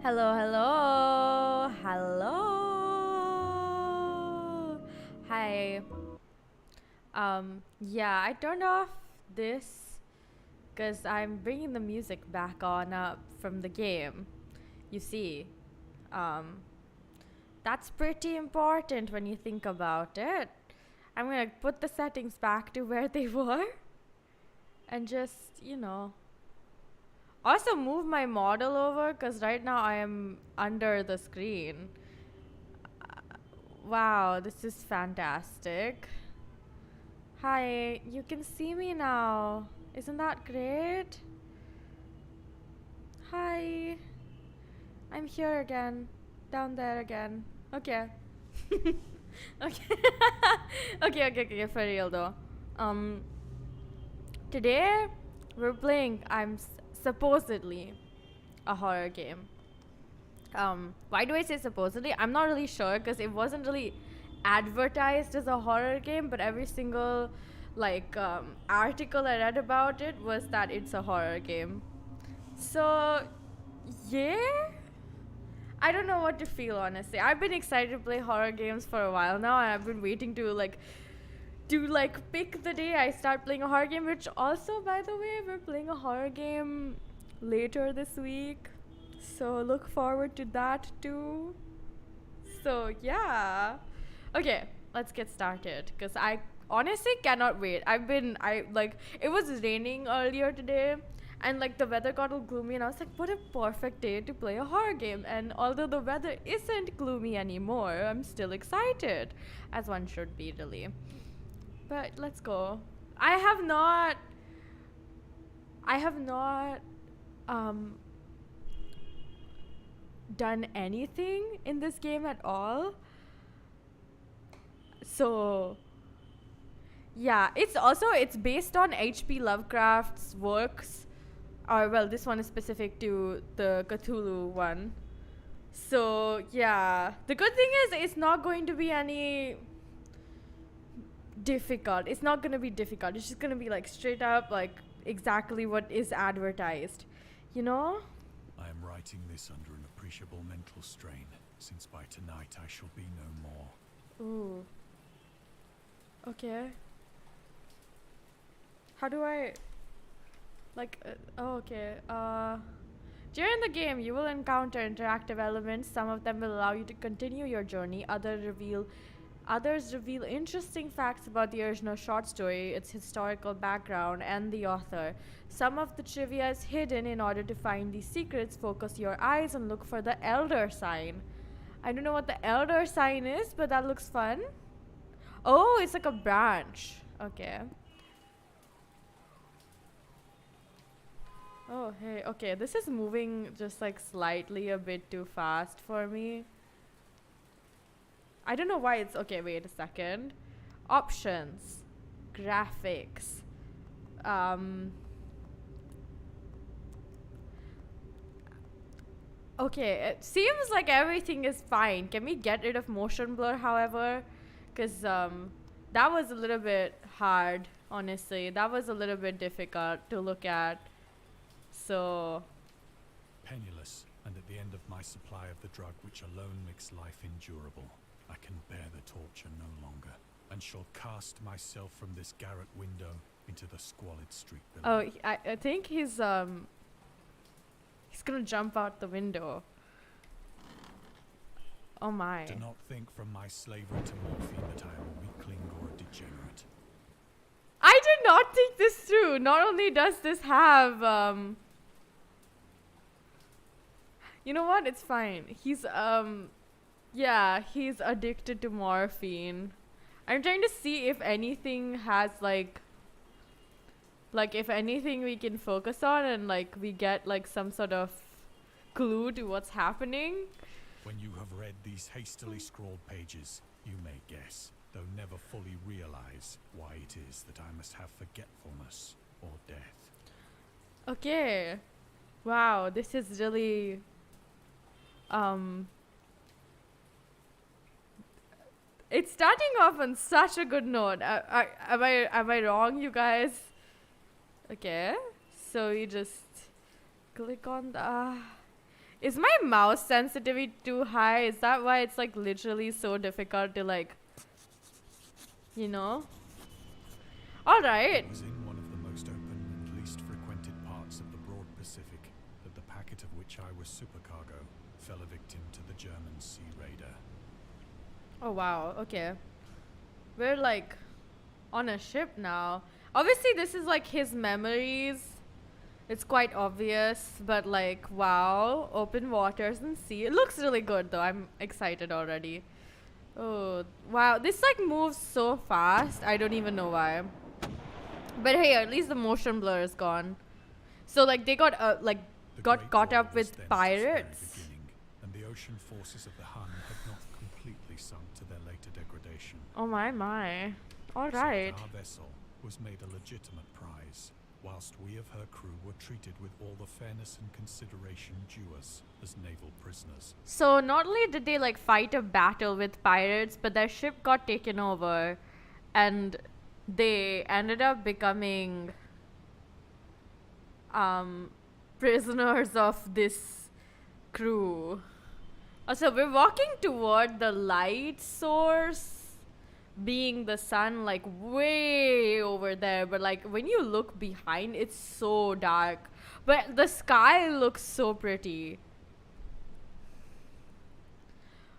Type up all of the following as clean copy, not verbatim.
Hello, hello, hello. Hi. Yeah, I turned off this because I'm bringing the music back on up from the game. You see, um, that's pretty important when you think about it. I'm gonna put the settings back to where they were and just also move my model over because right now I am under the screen. Wow, this is fantastic. Hi, you can see me now. Isn't that great? Hi, I'm here again. Down there again. Okay. Okay. Okay, for real though. Um, Today we're playing, supposedly a horror game. Why do I say supposedly? I'm not really sure because it wasn't really advertised as a horror game, but every single article I read about it was that it's a horror game. So, yeah, I don't know what to feel honestly. I've been excited to play horror games for a while now, and I've been waiting to pick the day I start playing a horror game. Which also, by the way, we're playing a horror game later this week. So look forward to that too. So yeah. Okay, let's get started because I honestly cannot wait. It was raining earlier today and like the weather got all gloomy and I was like, what a perfect day to play a horror game. And although the weather isn't gloomy anymore, I'm still excited, as one should be really. But let's go. I have not um done anything in this game at all. So yeah, it's based on H.P. Lovecraft's works. Or well, this one is specific to the Cthulhu one. So yeah, the good thing is it's not going to be any difficult. It's not gonna be difficult. It's just gonna be like straight up like exactly what is advertised. You know? I am writing this under an appreciable mental strain, since by tonight I shall be no more. Ooh. Okay. How do I okay. During the game, you will encounter interactive elements. Some of them will allow you to continue your journey. Others reveal interesting facts about the original short story, its historical background, and the author. Some of the trivia is hidden. In order to find these secrets, focus your eyes and look for the elder sign. I don't know what the elder sign is, but that looks fun. Oh, it's like a branch. Okay. Oh, hey. Okay, this is moving just like slightly a bit too fast for me. I don't know why it's okay. Wait a second. Options, graphics. Um. Okay, it seems like everything is fine. Can we get rid of motion blur, however? Because that was a little bit hard, honestly. That was a little bit difficult to look at. So. Penniless, and at the end of my supply of the drug which alone makes life endurable, I can bear the torture no longer, and shall cast myself from this garret window into the squalid street below. Oh, I think he's gonna jump out the window. Oh my. Do not think from my slavery to morphine that I am a weakling or a degenerate. I did not think this through. Not only does this have you know what? It's fine. He's he's addicted to morphine. I'm trying to see if anything has like if anything we can focus on and like we get like some sort of clue to what's happening. When you have read these hastily scrawled pages, you may guess, though never fully realize, why it is that I must have forgetfulness or death. Okay. Wow, this is really it's starting off on such a good note. Am I wrong, you guys? Okay, so you just click on the. Is my mouse sensitivity too high? Is that why it's like literally so difficult to like, you know? Alright. It was in one of the most open and least frequented parts of the broad Pacific that the packet of which I was supercargo fell a victim to the German sea raider. Oh wow, okay. We're like on a ship now. Obviously this is like his memories. It's quite obvious, but like wow, open waters and sea. It looks really good though. I'm excited already. Oh wow, this like moves so fast. I don't even know why. But hey, at least the motion blur is gone. So like they got got caught up with pirates. And the ocean forces of the Hun had not completely sunk to their later degradation. Oh my. All So right. our vessel was made a legitimate prize, whilst we of her crew were treated with all the fairness and consideration due us as naval prisoners. So not only did they like fight a battle with pirates, but their ship got taken over, and they ended up becoming prisoners of this crew. So we're walking toward the light source, being the sun, like way over there, but like when you look behind, it's so dark, but the sky looks so pretty.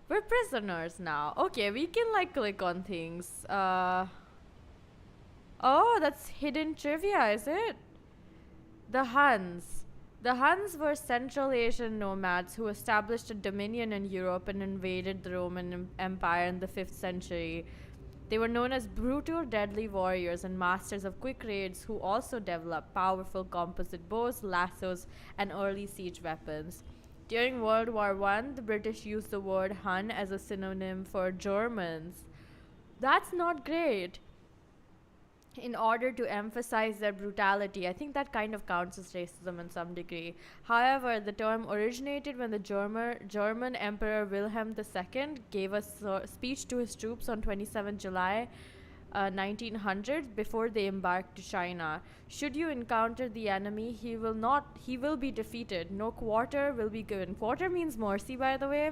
We're prisoners now. Okay, we can like click on things. Oh, that's hidden trivia, is it? The Huns. The Huns were Central Asian nomads who established a dominion in Europe and invaded the Roman Empire in the 5th century. They were known as brutal, deadly warriors and masters of quick raids who also developed powerful composite bows, lassos, and early siege weapons. During World War I, the British used the word Hun as a synonym for Germans. That's not great. In order to emphasize their brutality, I think that kind of counts as racism in some degree. However, the term originated when the German Emperor Wilhelm II gave a speech to his troops on 27 July 1900 before they embarked to China. Should you encounter the enemy, he will be defeated. No quarter will be given. Quarter means mercy, by the way.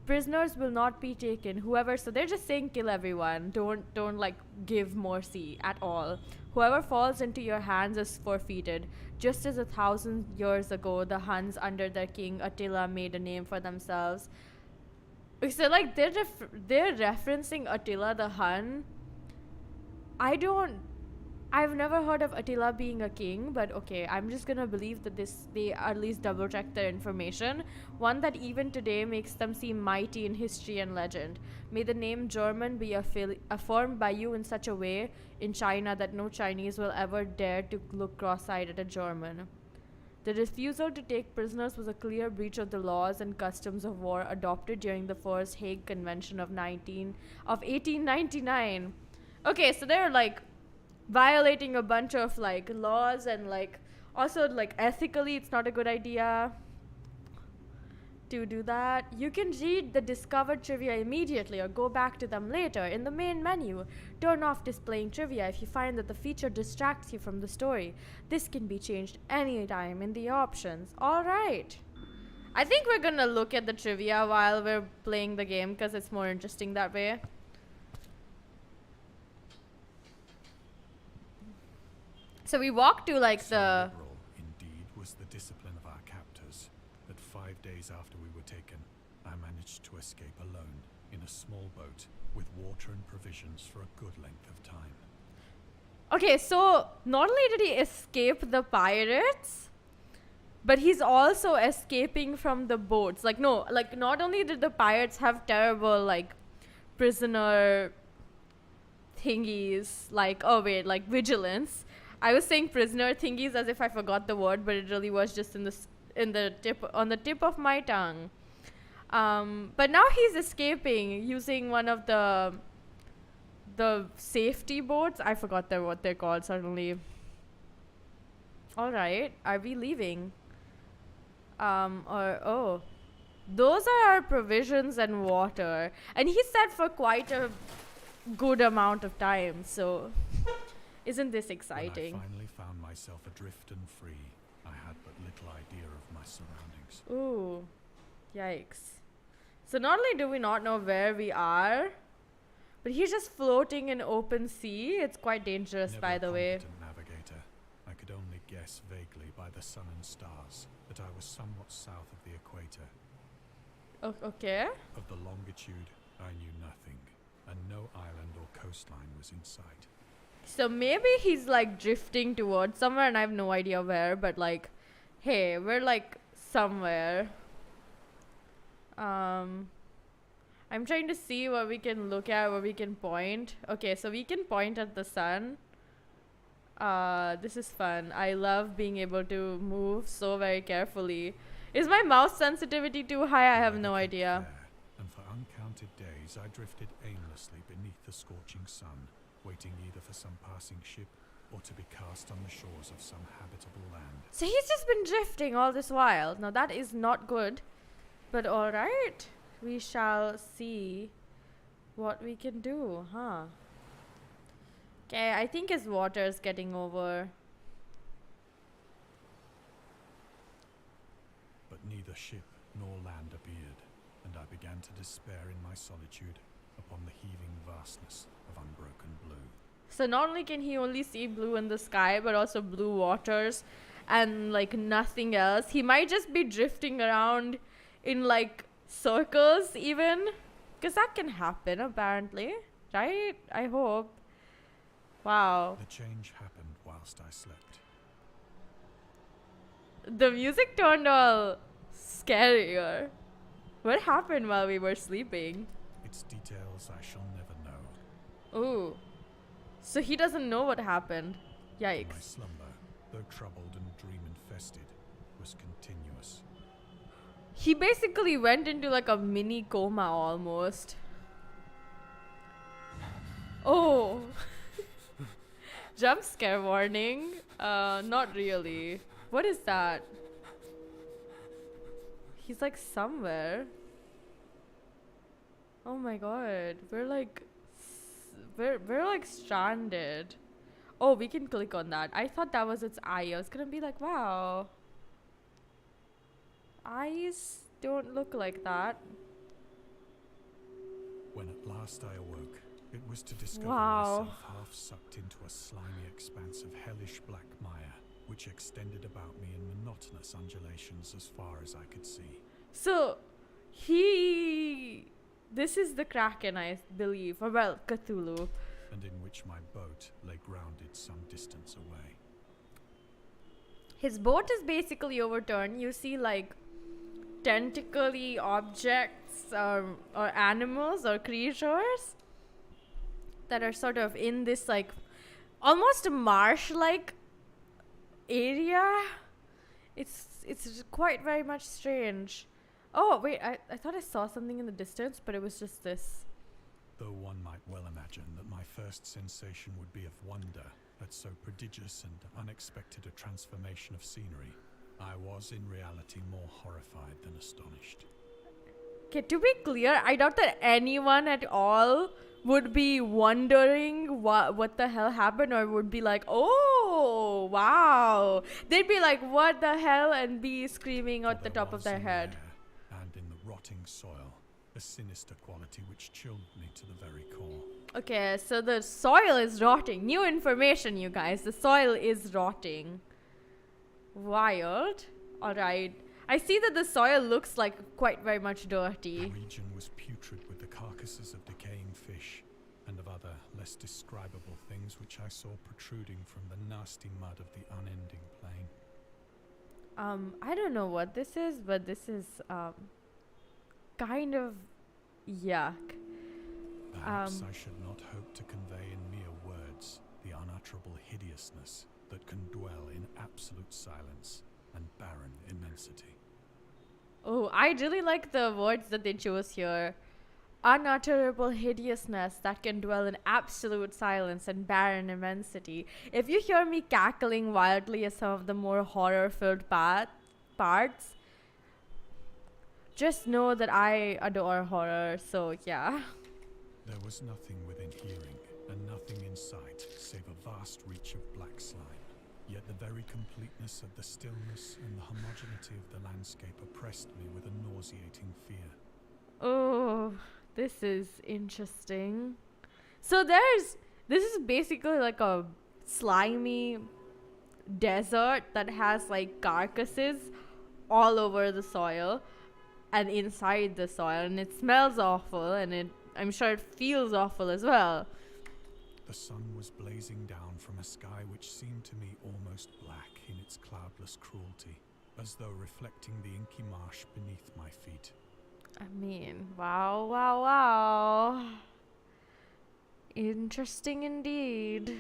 Prisoners will not be taken. So they're just saying kill everyone. Don't like give mercy at all. Whoever falls into your hands is forfeited. Just as 1,000 years ago, the Huns under their king Attila made a name for themselves. So like they're referencing Attila the Hun. I've never heard of Attila being a king, but okay, I'm just gonna believe that they at least double check their information. One that even today makes them seem mighty in history and legend. May the name German be affirmed by you in such a way in China that no Chinese will ever dare to look cross-eyed at a German. The refusal to take prisoners was a clear breach of the laws and customs of war adopted during the First Hague Convention of 1899. Okay, so they're like violating a bunch of like laws, and like also like ethically it's not a good idea to do that. You can read the discovered trivia immediately or go back to them later. In the main menu, turn off displaying trivia if you find that the feature distracts you from the story. This can be changed anytime in the options. Alright, I think we're gonna look at the trivia while we're playing the game because it's more interesting that way. So we walked to like So the liberal, indeed, was the discipline of our captors that 5 days after we were taken, I managed to escape alone in a small boat with water and provisions for a good length of time. Okay, so not only did he escape the pirates, but he's also escaping from the boats. Like no, like not only did the pirates have terrible like prisoner thingies, like like vigilance. I was saying prisoner thingies as if I forgot the word, but it really was just on the tip of my tongue. But now he's escaping using one of the safety boats. I forgot what they're called suddenly. All right, are we leaving? Those are our provisions and water, and he said for quite a good amount of time. So, isn't this exciting? When I finally found myself adrift and free, I had but little idea of my surroundings. Ooh. Yikes. So not only do we not know where we are, but he's just floating in open sea. It's quite dangerous, Never by a the way. competent navigator, I could only guess vaguely by the sun and stars that I was somewhat south of the equator. Okay. Of the longitude, I knew nothing, and no island or coastline was in sight. So maybe he's like drifting towards somewhere and I have no idea where, but like, hey, we're like somewhere. I'm trying to see what we can look at, where we can point. Okay, so we can point at the sun. This is fun. I love being able to move so very carefully. Is my mouse sensitivity too high? I The have weather no kept idea. fair, and for uncounted days I drifted aimlessly beneath the scorching sun, waiting either for some passing ship or to be cast on the shores of some habitable land. So he's just been drifting all this while. Now that is not good. But alright. We shall see what we can do, huh? Okay, I think his water is getting over. But neither ship nor land appeared, and I began to despair in my solitude upon the heaving vastness of unbroken blue. So not only can he only see blue in the sky, but also blue waters and like nothing else. He might just be drifting around in like circles even. Because that can happen apparently. Right? I hope. Wow. The change happened whilst I slept. The music turned all scarier. What happened while we were sleeping? Its details I shall never know. Ooh. So he doesn't know what happened. My Yikes. slumber, though troubled and dream-infested, was continuous. He basically went into like a mini coma almost. Oh. Jump scare warning. Not really. What is that? He's like somewhere. Oh my god. We're like stranded. Oh, we can click on that. I thought that was its eye. I was gonna be like, wow. Eyes don't look like that. When at last I awoke, it was to discover Wow. myself half sucked into a slimy expanse of hellish black mire, which extended about me in monotonous undulations as far as I could see. So, this is the Kraken, I believe. Or, well, Cthulhu. And in which my boat lay grounded some distance away. His boat is basically overturned. You see, like, tentacly objects or animals or creatures that are sort of in this, like, almost marsh-like area. It's quite very much strange. Oh, wait, I thought I saw something in the distance, but it was just this. Though one might well imagine that my first sensation would be of wonder at so prodigious and unexpected a transformation of scenery, I was in reality more horrified than astonished. Okay, to be clear, I doubt that anyone at all would be wondering what the hell happened, or would be like, oh, wow. They'd be like, what the hell, and be screaming For at the there top of was their in the head. air and in the rotting soil a sinister quality which chilled me to the very core. Okay, so the soil is rotting. New information, you guys. The soil is rotting. Wild. Alright. I see that the soil looks like quite very much The dirty. region was putrid with the carcasses of decaying fish and of other less describable things which I saw protruding from the nasty mud of the unending plain. I don't know what this is, but this is kind of yuck. Perhaps I should not hope to convey in mere words the unutterable hideousness that can dwell in absolute silence and barren immensity. Oh, I really like the words that they chose here. Unutterable hideousness that can dwell in absolute silence and barren immensity. If you hear me cackling wildly at some of the more horror-filled parts, just know that I adore horror, so yeah. There was nothing within hearing and nothing in sight save a vast reach of black slime. Yet the very completeness of the stillness and the homogeneity of the landscape oppressed me with a nauseating fear. Oh, this is interesting. So this is basically like a slimy desert that has like carcasses all over the soil and inside the soil, and it smells awful, and I'm sure it feels awful as well. The sun was blazing down from a sky which seemed to me almost black in its cloudless cruelty, as though reflecting the inky marsh beneath my feet. I mean, wow, wow, wow. Interesting indeed.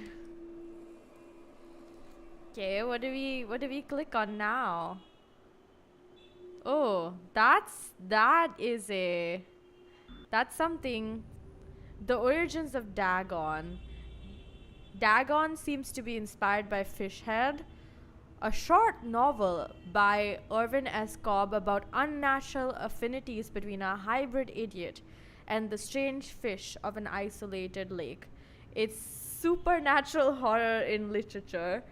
Okay, what do we click on now? Oh, that's something. The origins of Dagon. Dagon seems to be inspired by Fishhead, a short novel by Irvin S. Cobb about unnatural affinities between a hybrid idiot and the strange fish of an isolated lake. It's supernatural horror in literature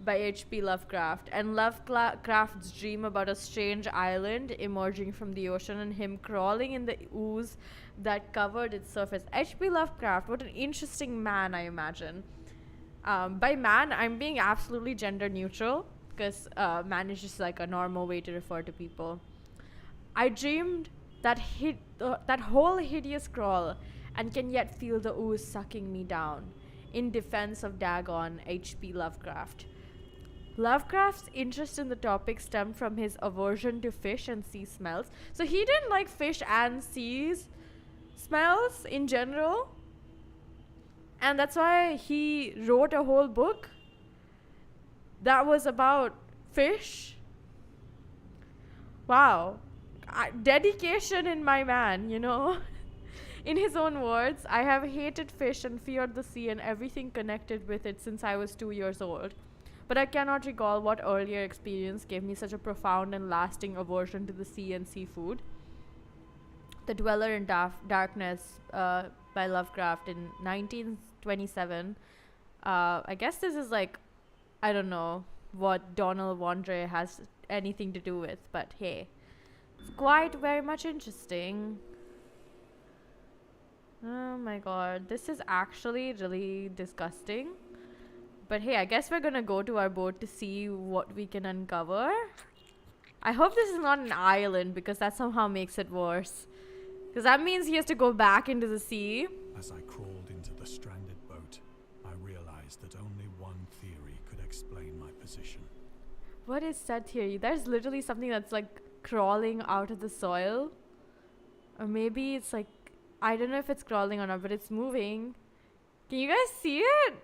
by H.P. Lovecraft, and Lovecraft's dream about a strange island emerging from the ocean and him crawling in the ooze that covered its surface. H.P. Lovecraft, what an interesting man, I imagine. By man, I'm being absolutely gender neutral because man is just like a normal way to refer to people. I dreamed that whole hideous crawl and can yet feel the ooze sucking me down. In defense of Dagon, H.P. Lovecraft. Lovecraft's interest in the topic stemmed from his aversion to fish and sea smells. So he didn't like fish and seas smells in general. And that's why he wrote a whole book that was about fish. Wow. Dedication in my man, you know. In his own words, I have hated fish and feared the sea and everything connected with it since I was 2 years old. But I cannot recall what earlier experience gave me such a profound and lasting aversion to the sea and seafood. The Dweller in Darkness by Lovecraft in 1927. I guess this is like, I don't know what Donald Wandre has anything to do with, but hey, it's quite very much interesting. Oh my god, this is actually really disgusting. But hey, I guess we're gonna go to our boat to see what we can uncover. I hope this is not an island because that somehow makes it worse. Because that means he has to go back into the sea. As I crawled into the stranded boat, I realized that only one theory could explain my position. What is said theory? There's literally something that's like crawling out of the soil. Or maybe it's like, I don't know if it's crawling or not, but it's moving. Can you guys see it?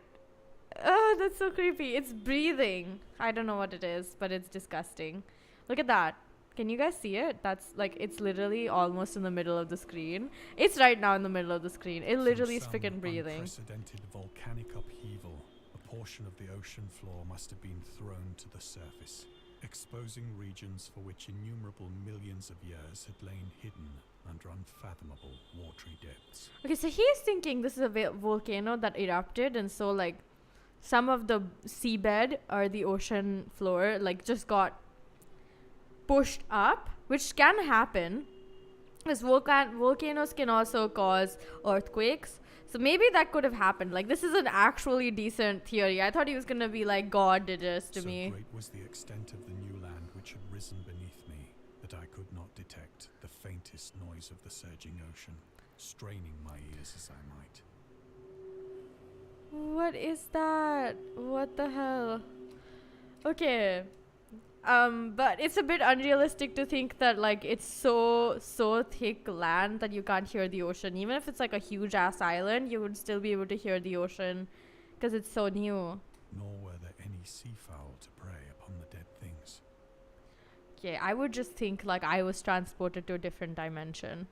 Oh, that's so creepy. It's breathing. I don't know what it is, but it's disgusting. Look at that. Can you guys see it? That's like, it's literally almost in the middle of the screen. It's right now in the middle of the screen. It literally is freaking breathing. Unprecedented volcanic upheaval. A portion of the ocean floor must have been thrown to the surface, exposing regions for which innumerable millions of years had lain hidden under unfathomable watery depths. Okay, so he's thinking this is a volcano that erupted, and so like some of the seabed or the ocean floor like just got pushed up, which can happen because volcanoes can also cause earthquakes. So maybe that could have happened. Like, this is an actually decent theory. I thought he was gonna be like, God did this to me. So great was the extent of the new land which had risen beneath me that I could not detect the faintest noise of the surging ocean, straining my ears as I might. What is that? What the hell? Okay. But it's a bit unrealistic to think that like it's so thick land that you can't hear the ocean. Even if it's like a huge ass island, you would still be able to hear the ocean because it's so new. Nor were there any seafowl to prey upon the dead things. Okay, I would just think like I was transported to a different dimension.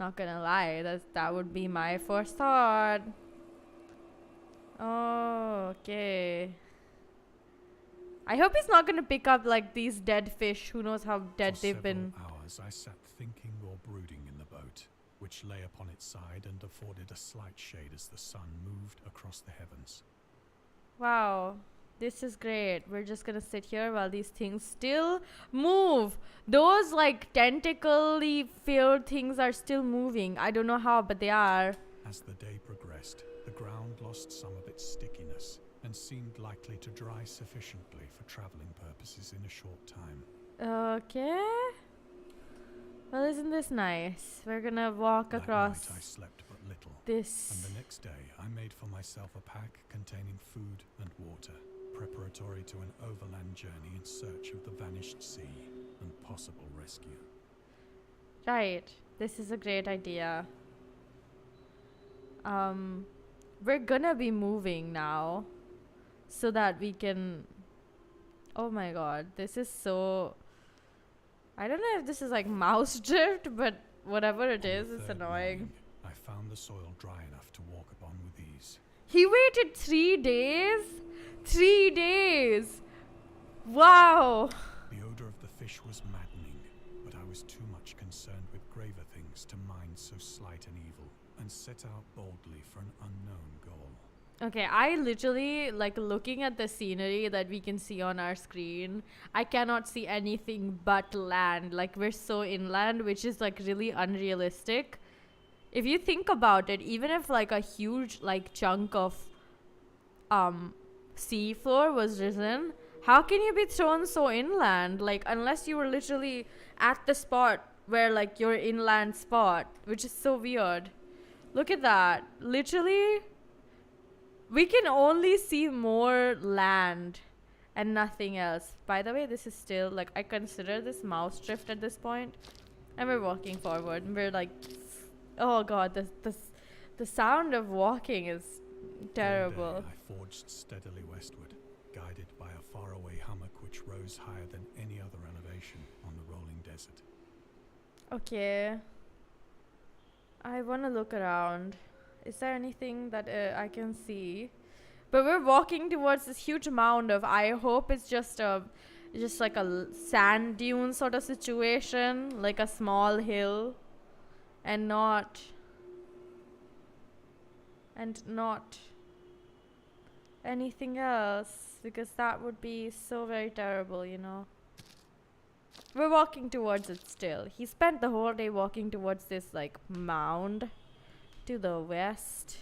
Not gonna lie, that would be my first thought. Oh, okay. I hope he's not gonna pick up like these dead fish. Who knows how dead they've been. For several hours I sat thinking or brooding in the boat, which lay upon its side and afforded a slight shade as the sun moved across the heavens. Wow. This is great. We're just gonna sit here while these things still move. Those like tentacly filled things are still moving. I don't know how, but they are. As the day progressed, the ground lost some of its stickiness and seemed likely to dry sufficiently for traveling purposes in a short time. Okay. Well, isn't this nice? We're gonna walk That across night I slept but little, this. and the next day I made for myself a pack containing food and water, preparatory to an overland journey in search of the vanished sea and possible rescue. Right. This is a great idea. We're gonna be moving now so that we can. Oh my god, this is so. I don't know if this is like mouse drift, but whatever it is, it's annoying. Morning, I found the soil dry enough to walk upon with ease. He waited 3 days? 3 days! Wow! The odor of the fish was maddening, but I was too much concerned with graver things to mind so slight an evil, and set out boldly for an unknown goal. Okay, I literally, like, looking at the scenery that we can see on our screen, I cannot see anything but land. Like, we're so inland, which is, like, really unrealistic. If you think about it, even if, like, a huge, like, chunk of, seafloor was risen, how can you be thrown so inland? Like, unless you were literally at the spot where, like, your inland spot, which is so weird. Look at that. Literally, we can only see more land and nothing else. By the way, this is still, like, I consider this mouse drift at this point. And we're walking forward. And we're like, oh god, the sound of walking is terrible. One day I forged steadily westward, guided by a faraway hummock which rose higher than any other elevation on the rolling desert. Okay. I want to look around. Is there anything that I can see? But we're walking towards this huge mound of, I hope it's just like a sand dune sort of situation, like a small hill, and not anything else, because that would be so very terrible, you know. We're walking towards it still. He spent the whole day walking towards this, like, mound to the west.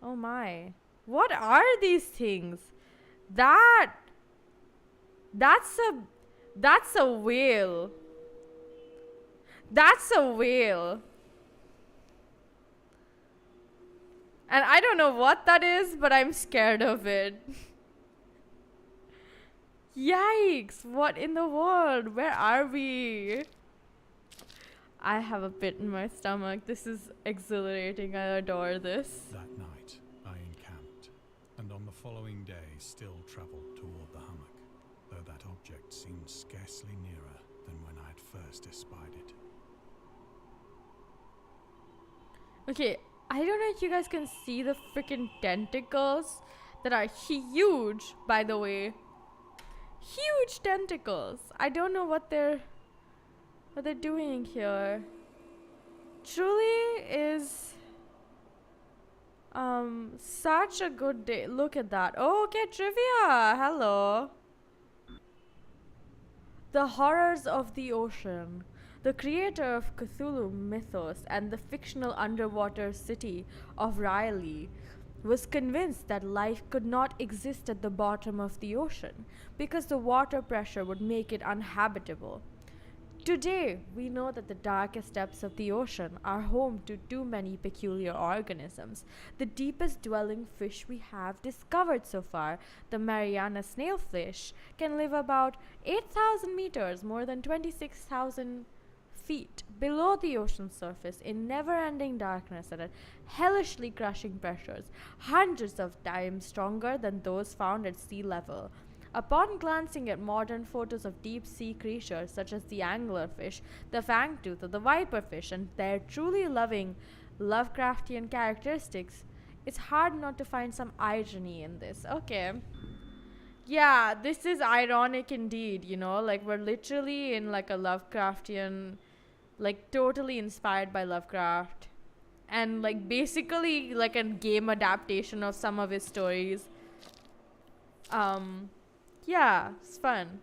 Oh my. What are these things? That's a whale. That's a whale. And I don't know what that is, but I'm scared of it. Yikes, what in the world? Where are we? I have a pit in my stomach. This is exhilarating. I adore this. That night, I encamped, and on the following day still travelled toward the hummock, though that object seemed scarcely nearer than when I had first espied it. Okay, I don't know if you guys can see the freaking tentacles that are huge, by the way. Huge tentacles. I don't know what they're doing here. Truly is such a good day. Look at that. Oh, okay, trivia. Hello. The horrors of the ocean. The creator of Cthulhu mythos and the fictional underwater city of Riley was convinced that life could not exist at the bottom of the ocean because the water pressure would make it uninhabitable. Today, we know that the darkest depths of the ocean are home to too many peculiar organisms. The deepest dwelling fish we have discovered so far, the Mariana snailfish, can live about 8,000 meters, more than 26,000 feet below the ocean surface in never-ending darkness and at hellishly crushing pressures, hundreds of times stronger than those found at sea level. Upon glancing at modern photos of deep-sea creatures such as the anglerfish, the fangtooth, or the viperfish, and their truly loving Lovecraftian characteristics, it's hard not to find some irony in this. Okay. Yeah, this is ironic indeed, you know, like we're literally in like a Lovecraftian, like totally inspired by Lovecraft, and like basically like a game adaptation of some of his stories. Yeah, it's fun.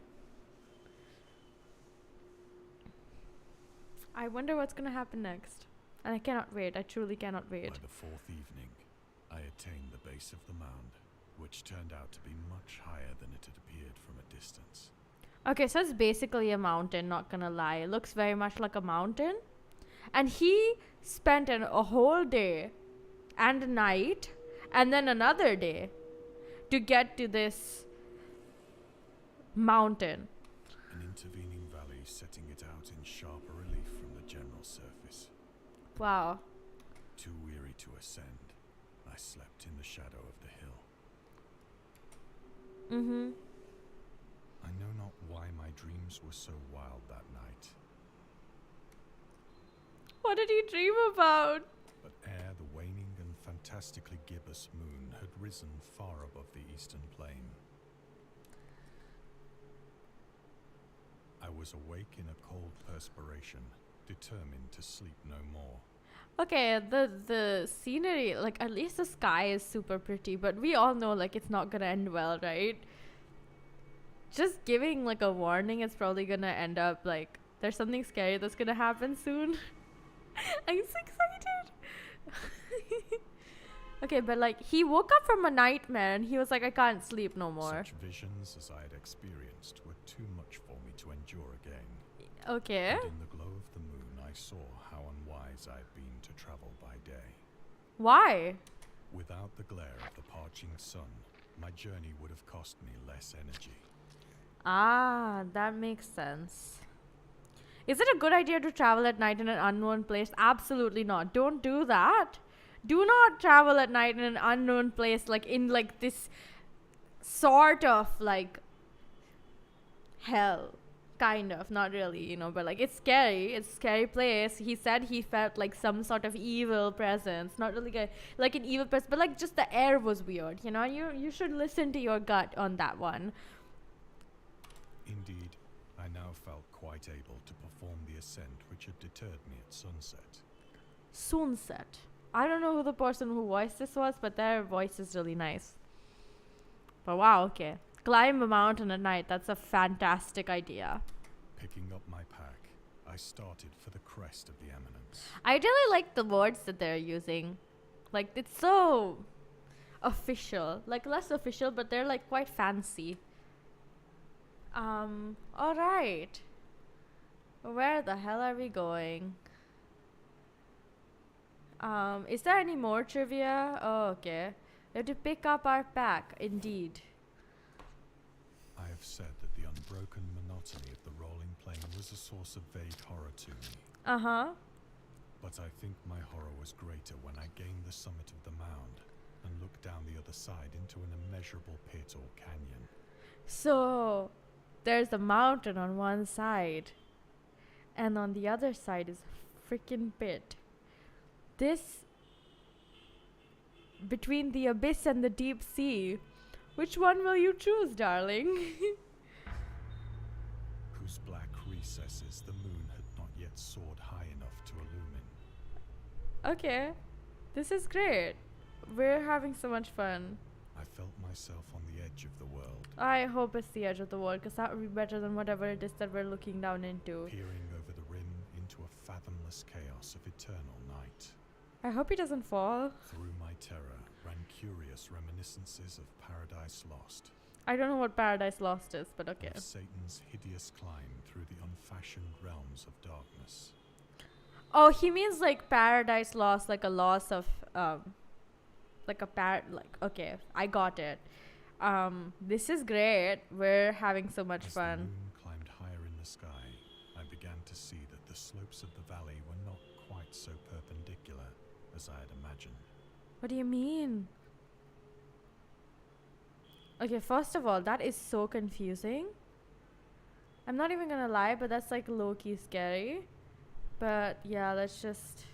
I wonder what's gonna happen next. And I cannot wait. I truly cannot wait. By the fourth evening, I attained the base of the mound, which turned out to be much higher than it had appeared from a distance. Okay, so it's basically a mountain, not gonna lie. It looks very much like a mountain. And he spent a whole day and a night and then another day to get to this mountain. An intervening valley setting it out in sharper relief from the general surface. Wow. Too weary to ascend, I slept in the shadow of the hill. Mm-hmm. I know not why my dreams were so wild that night, What did he dream about? but ere the waning and fantastically gibbous moon had risen far above the eastern plain, I was awake in a cold perspiration, determined to sleep no more. Okay, the scenery, like at least the sky is super pretty, but we all know like it's not gonna end well, right? Just giving like a warning, it's probably gonna end up like there's something scary that's gonna happen soon. I'm so excited. Okay, but like he woke up from a nightmare and he was like, I can't sleep no more. Such visions as I had experienced were too much for me to endure again. Okay. And in the glow of the moon, I saw how unwise I had been to travel by day. Why? Without the glare of the parching sun, my journey would have cost me less energy. Ah, that makes sense. Is it a good idea to travel at night in an unknown place? Absolutely not. Don't do that. Do not travel at night in an unknown place, like in like this sort of like hell. Kind of, not really, you know, but like it's scary. It's a scary place. He said he felt like some sort of evil presence. Not really like an evil presence, but like just the air was weird, you know? You should listen to your gut on that one. Indeed, I now felt quite able to perform the ascent which had deterred me at sunset. Sunset. I don't know who the person who voiced this was, but their voice is really nice. But wow, okay. Climb a mountain at night. That's a fantastic idea. Picking up my pack, I started for the crest of the eminence. I really like the words that they're using. Like, it's so official. Like, less official, but they're like quite fancy. Alright. Where the hell are we going? Is there any more trivia? Oh, okay. We have to pick up our pack, indeed. I have said that the unbroken monotony of the rolling plain was a source of vague horror to me. Uh-huh. But I think my horror was greater when I gained the summit of the mound and looked down the other side into an immeasurable pit or canyon. So, there's a mountain on one side, and on the other side is a freaking pit. This, between the abyss and the deep sea, which one will you choose, darling? Whose black recesses the moon had not yet soared high enough to illumine. Okay, this is great. We're having so much fun. I felt myself on the edge of the world, I hope it's the edge of the world, because that would be better than whatever it is that we're looking down into. peering over the rim into a fathomless chaos of eternal night. I hope he doesn't fall. Through my terror ran curious reminiscences of Paradise Lost, I don't know what Paradise Lost is, but okay. of Satan's hideous climb through the unfashioned realms of darkness. Oh, he means like Paradise Lost, like a loss of, okay, I got it. This is great. We're having so much As fun. the moon climbed higher in the sky, I began to see that the slopes of the valley were not quite so perpendicular as I had imagined. What do you mean? Okay, first of all, that is so confusing. I'm not even gonna lie, but that's like low-key scary. But yeah, let's just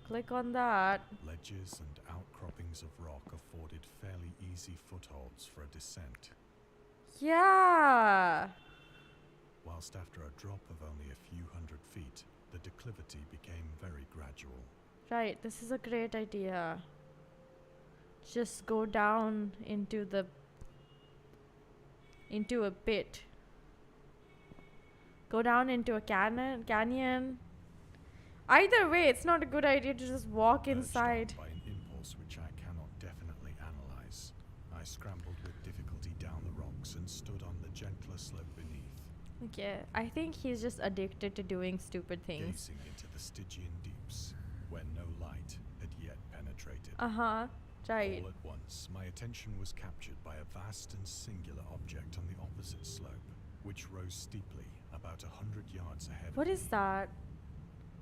click on that. Ledges and outcroppings of rock afforded fairly easy footholds for a descent, Yeah. whilst after a drop of only a few hundred feet, the declivity became very gradual. Right, this is a great idea. Just go down into the into a pit. Go down into a canyon. Either way, it's not a good idea to just walk inside. Urged on by an impulse which I cannot definitely analyze, I scrambled with difficulty down the rocks and stood on the gentler slope beneath, Okay, I think he's just addicted to doing stupid things. gazing into the Stygian deeps, where no light had yet penetrated. Right. All at once, my attention was captured by a vast and singular object on the opposite slope, which rose steeply about 100 yards ahead What of is me. that?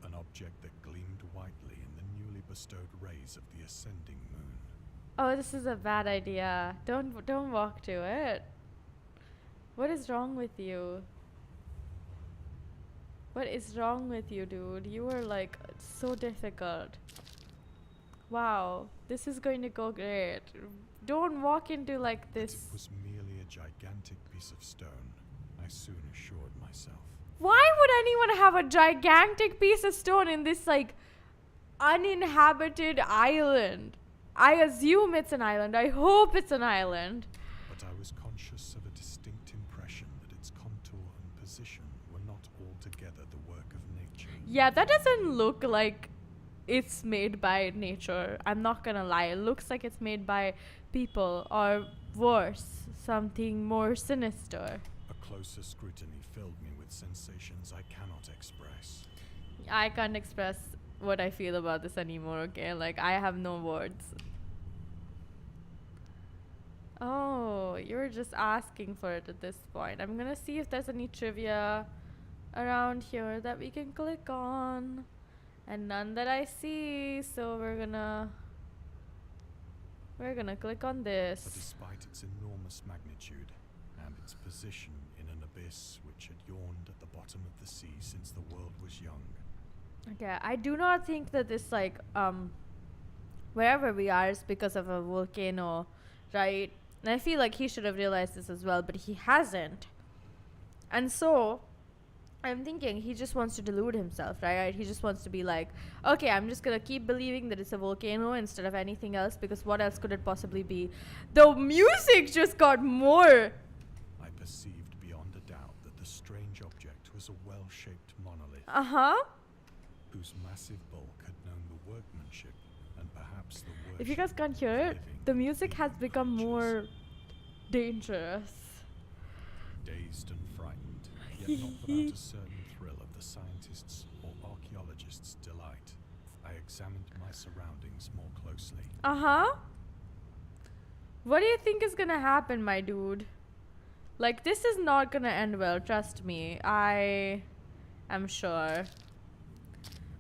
An object that gleamed whitely in the newly bestowed rays of the ascending moon. Oh, this is a bad idea. Don't walk to it. What is wrong with you? What is wrong with you, dude? You are like so difficult. Wow, this is going to go great. Don't walk into like But this. it was merely a gigantic piece of stone, I soon assured myself. Why would anyone have a gigantic piece of stone in this like uninhabited island? I assume it's an island. I hope it's an island. But I was conscious of a distinct impression that its contour and position were not altogether the work of nature. Yeah, that doesn't look like it's made by nature. I'm not gonna lie. It looks like it's made by people, or worse, something more sinister. A closer scrutiny filled me with sensations I cannot express. I can't express what I feel about this anymore, okay? Like, I have no words. Oh, you're just asking for it at this point. I'm gonna see if there's any trivia around here that we can click on. And none that I see, so we're gonna click on But this. despite its enormous magnitude and its position in an abyss which had yawned at the bottom of the sea since the world was young, Okay, I do not think that this wherever we are is because of a volcano, right? And I feel like he should have realized this as well, but he hasn't. And so I'm thinking he just wants to delude himself, right? He just wants to be like, okay, I'm just gonna keep believing that it's a volcano instead of anything else, because what else could it possibly be? The music just got more. I perceived beyond a doubt that the strange object was a well-shaped monolith whose massive bulk had known the workmanship and perhaps the worship. If you guys can't hear of it, living the music has human become creatures. more dangerous. Dazed and frightened, yet not without a certain thrill of the scientist's or archaeologist's delight, I examined my surroundings more closely. What do you think is gonna happen, my dude? Like, this is not gonna end well, trust me. I am sure.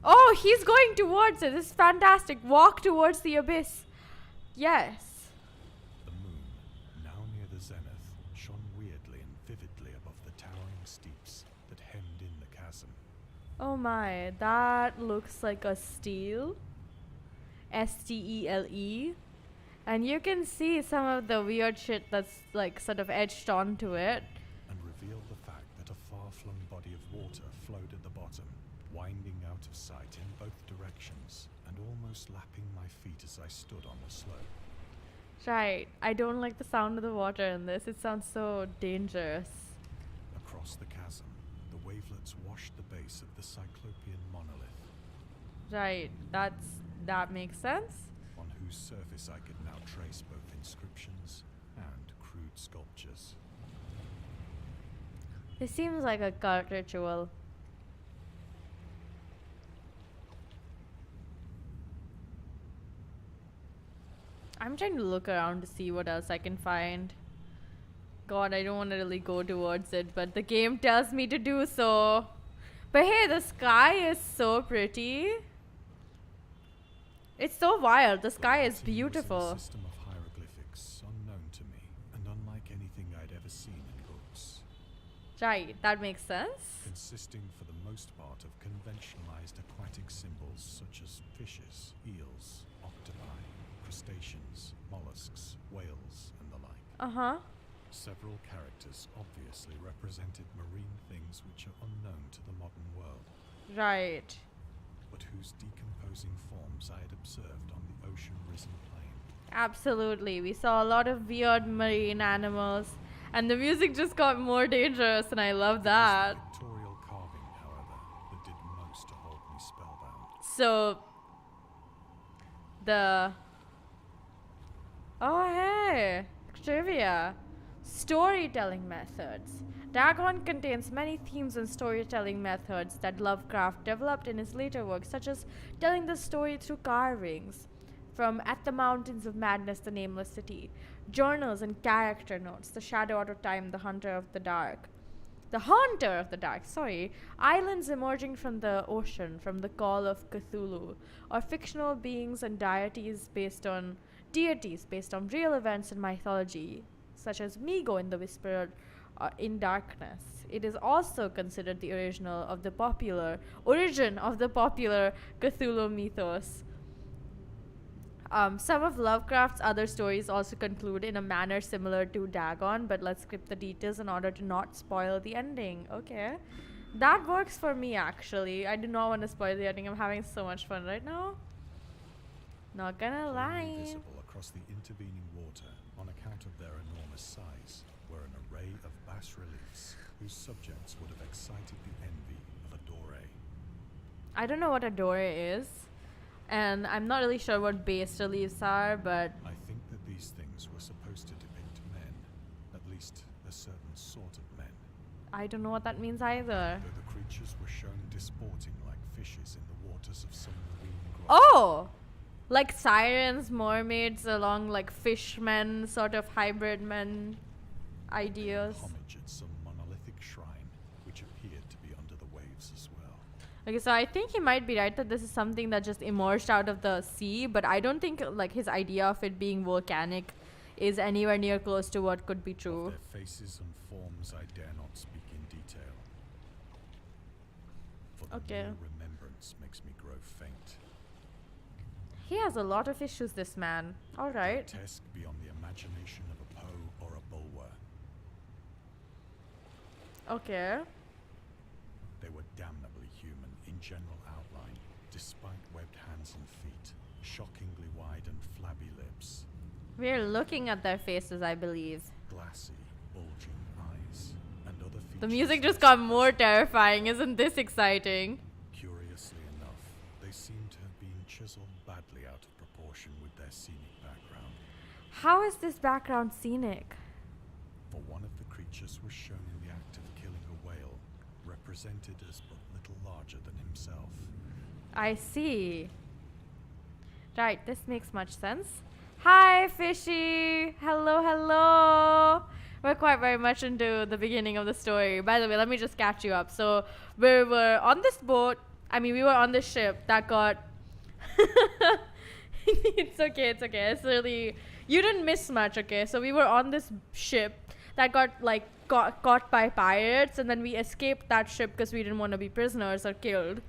Oh, he's going towards it. This is fantastic. Walk towards the abyss. Yes. The moon, now near the zenith, shone weirdly and vividly above the towering steeps that hemmed in the chasm. Oh my, that looks like a stele. Stele. And you can see some of the weird shit that's like sort of etched onto it. And revealed the fact that a far-flung body of water flowed at the bottom, winding out of sight in both directions and almost lapping my feet as I stood on the slope. Right. I don't like the sound of the water in this. It sounds so dangerous. Across the chasm, the wavelets washed the base of the cyclopean monolith, Right. That makes sense. on whose surface I could now trace both inscriptions and crude sculptures. It seems like a cult ritual. I'm trying to look around to see what else I can find. God, I don't want to really go towards it, but the game tells me to do so. But hey, the sky is so pretty. It's so wild. The sky is writing was in beautiful. a system of hieroglyphics unknown to me and unlike anything I'd ever seen in books, Right, that makes sense. consisting for the most part of conventionalized aquatic symbols such as fishes, eels, octopi, crustaceans, mollusks, whales, and the like. Several characters obviously represented marine things which are unknown to the modern world, Right. but whose decomposing forms I had observed on the ocean-risen plain. Absolutely. We saw a lot of weird marine animals. And the music just got more dangerous, and I love It was that. the pictorial carving, however, that did most to hold me spellbound. So, the. Oh, hey! Trivia. Storytelling methods. Dagon contains many themes and storytelling methods that Lovecraft developed in his later works, such as telling the story through carvings, from At the Mountains of Madness, The Nameless City, journals and character notes, The Shadow Out of Time, The Hunter of the Dark. The Haunter of the Dark, sorry, islands emerging from the ocean, from the call of Cthulhu, or fictional beings and deities based on real events in mythology, such as Migo in The Whisperer in Darkness. It is also considered the origin of the popular Cthulhu mythos. Some of Lovecraft's other stories also conclude in a manner similar to Dagon, but let's skip the details in order to not spoil the ending. Okay. That works for me, actually. I do not want to spoil the ending. I'm having so much fun right now. Not gonna lie. Plainly visible across the intervening water, on account of their enormous size, were an array of bas-reliefs whose subjects would have excited the envy of a Doré. I don't know what a doré is, and I'm not really sure what bas reliefs are, but I think that these things were supposed to depict men, at least a certain sort of men, I don't know what that means either. though the creatures were shown disporting like fishes in the waters of some marine grotto. Oh! Like sirens, mermaids, along like fishmen, sort of hybrid men ideas. Homage at some monolithic shrine, which appeared to be under the waves as well. Okay, so I think he might be right that this is something that just emerged out of the sea, but I don't think like his idea of it being volcanic is anywhere near close to what could be Of true. their faces and forms I dare not speak in detail, for the Okay. mere remembrance makes me grow faint. He has a lot of issues, this man. Alright. Grotesque beyond the imagination of a Poe or a Bulwer. Okay. They were damnably human in general outline, despite webbed hands and feet, shockingly wide and flabby lips, We're looking at their faces, I believe. glassy, bulging eyes, and other features. The music just got more terrifying. Isn't this exciting? Curiously enough, they seem to have been chiseled badly out of proportion with their scenic background. How is this background scenic? For one of the creatures was shown in the act of killing a whale, represented as but little larger than himself. I see. Right, this makes much sense. Hi, Fishy! Hello, hello! We're quite very much into the beginning of the story. By the way, let me just catch you up. So, we were on this boat. We were on this ship that got... It's okay, it's okay. It's really... You didn't miss much, okay? So, we were on this ship that got, like, caught by pirates, and then we escaped that ship because we didn't want to be prisoners or killed.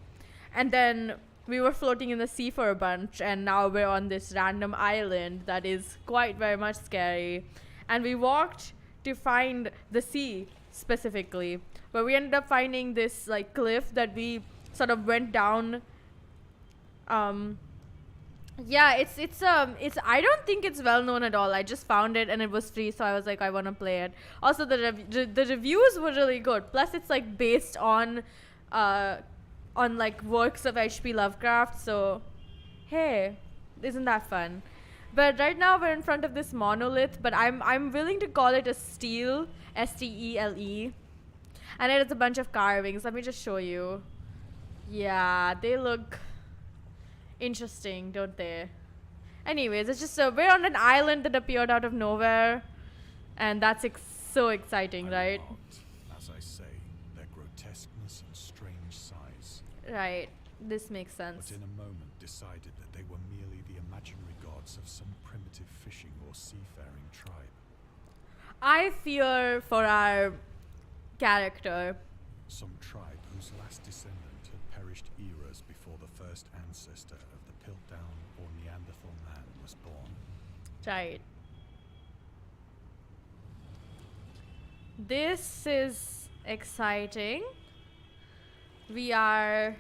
And then we were floating in the sea for a bunch, and now we're on this random island that is quite very much scary. And we walked to find the sea specifically, where we ended up finding this like cliff that we sort of went down. Yeah, it's I don't think it's well known at all. I just found it and it was free, so I was like, I want to play it. Also, the reviews were really good. Plus, it's like based on like works of H.P. Lovecraft. So, hey, isn't that fun? But right now we're in front of this monolith, but I'm willing to call it a stele, S-T-E-L-E, and it has a bunch of carvings. Let me just show you. Yeah, they look interesting, don't they? Anyways, it's just we're on an island that appeared out of nowhere, and that's so exciting, I right? marked, as I say, their grotesqueness and strange size, Right. This makes but sense. in a moment decided that they were merely the imaginary gods of some primitive fishing or seafaring tribe. I fear for our character. Some tribe whose last descendant had perished eras before the first ancestor of the Piltdown or Neanderthal man was born. Right. This is exciting. We are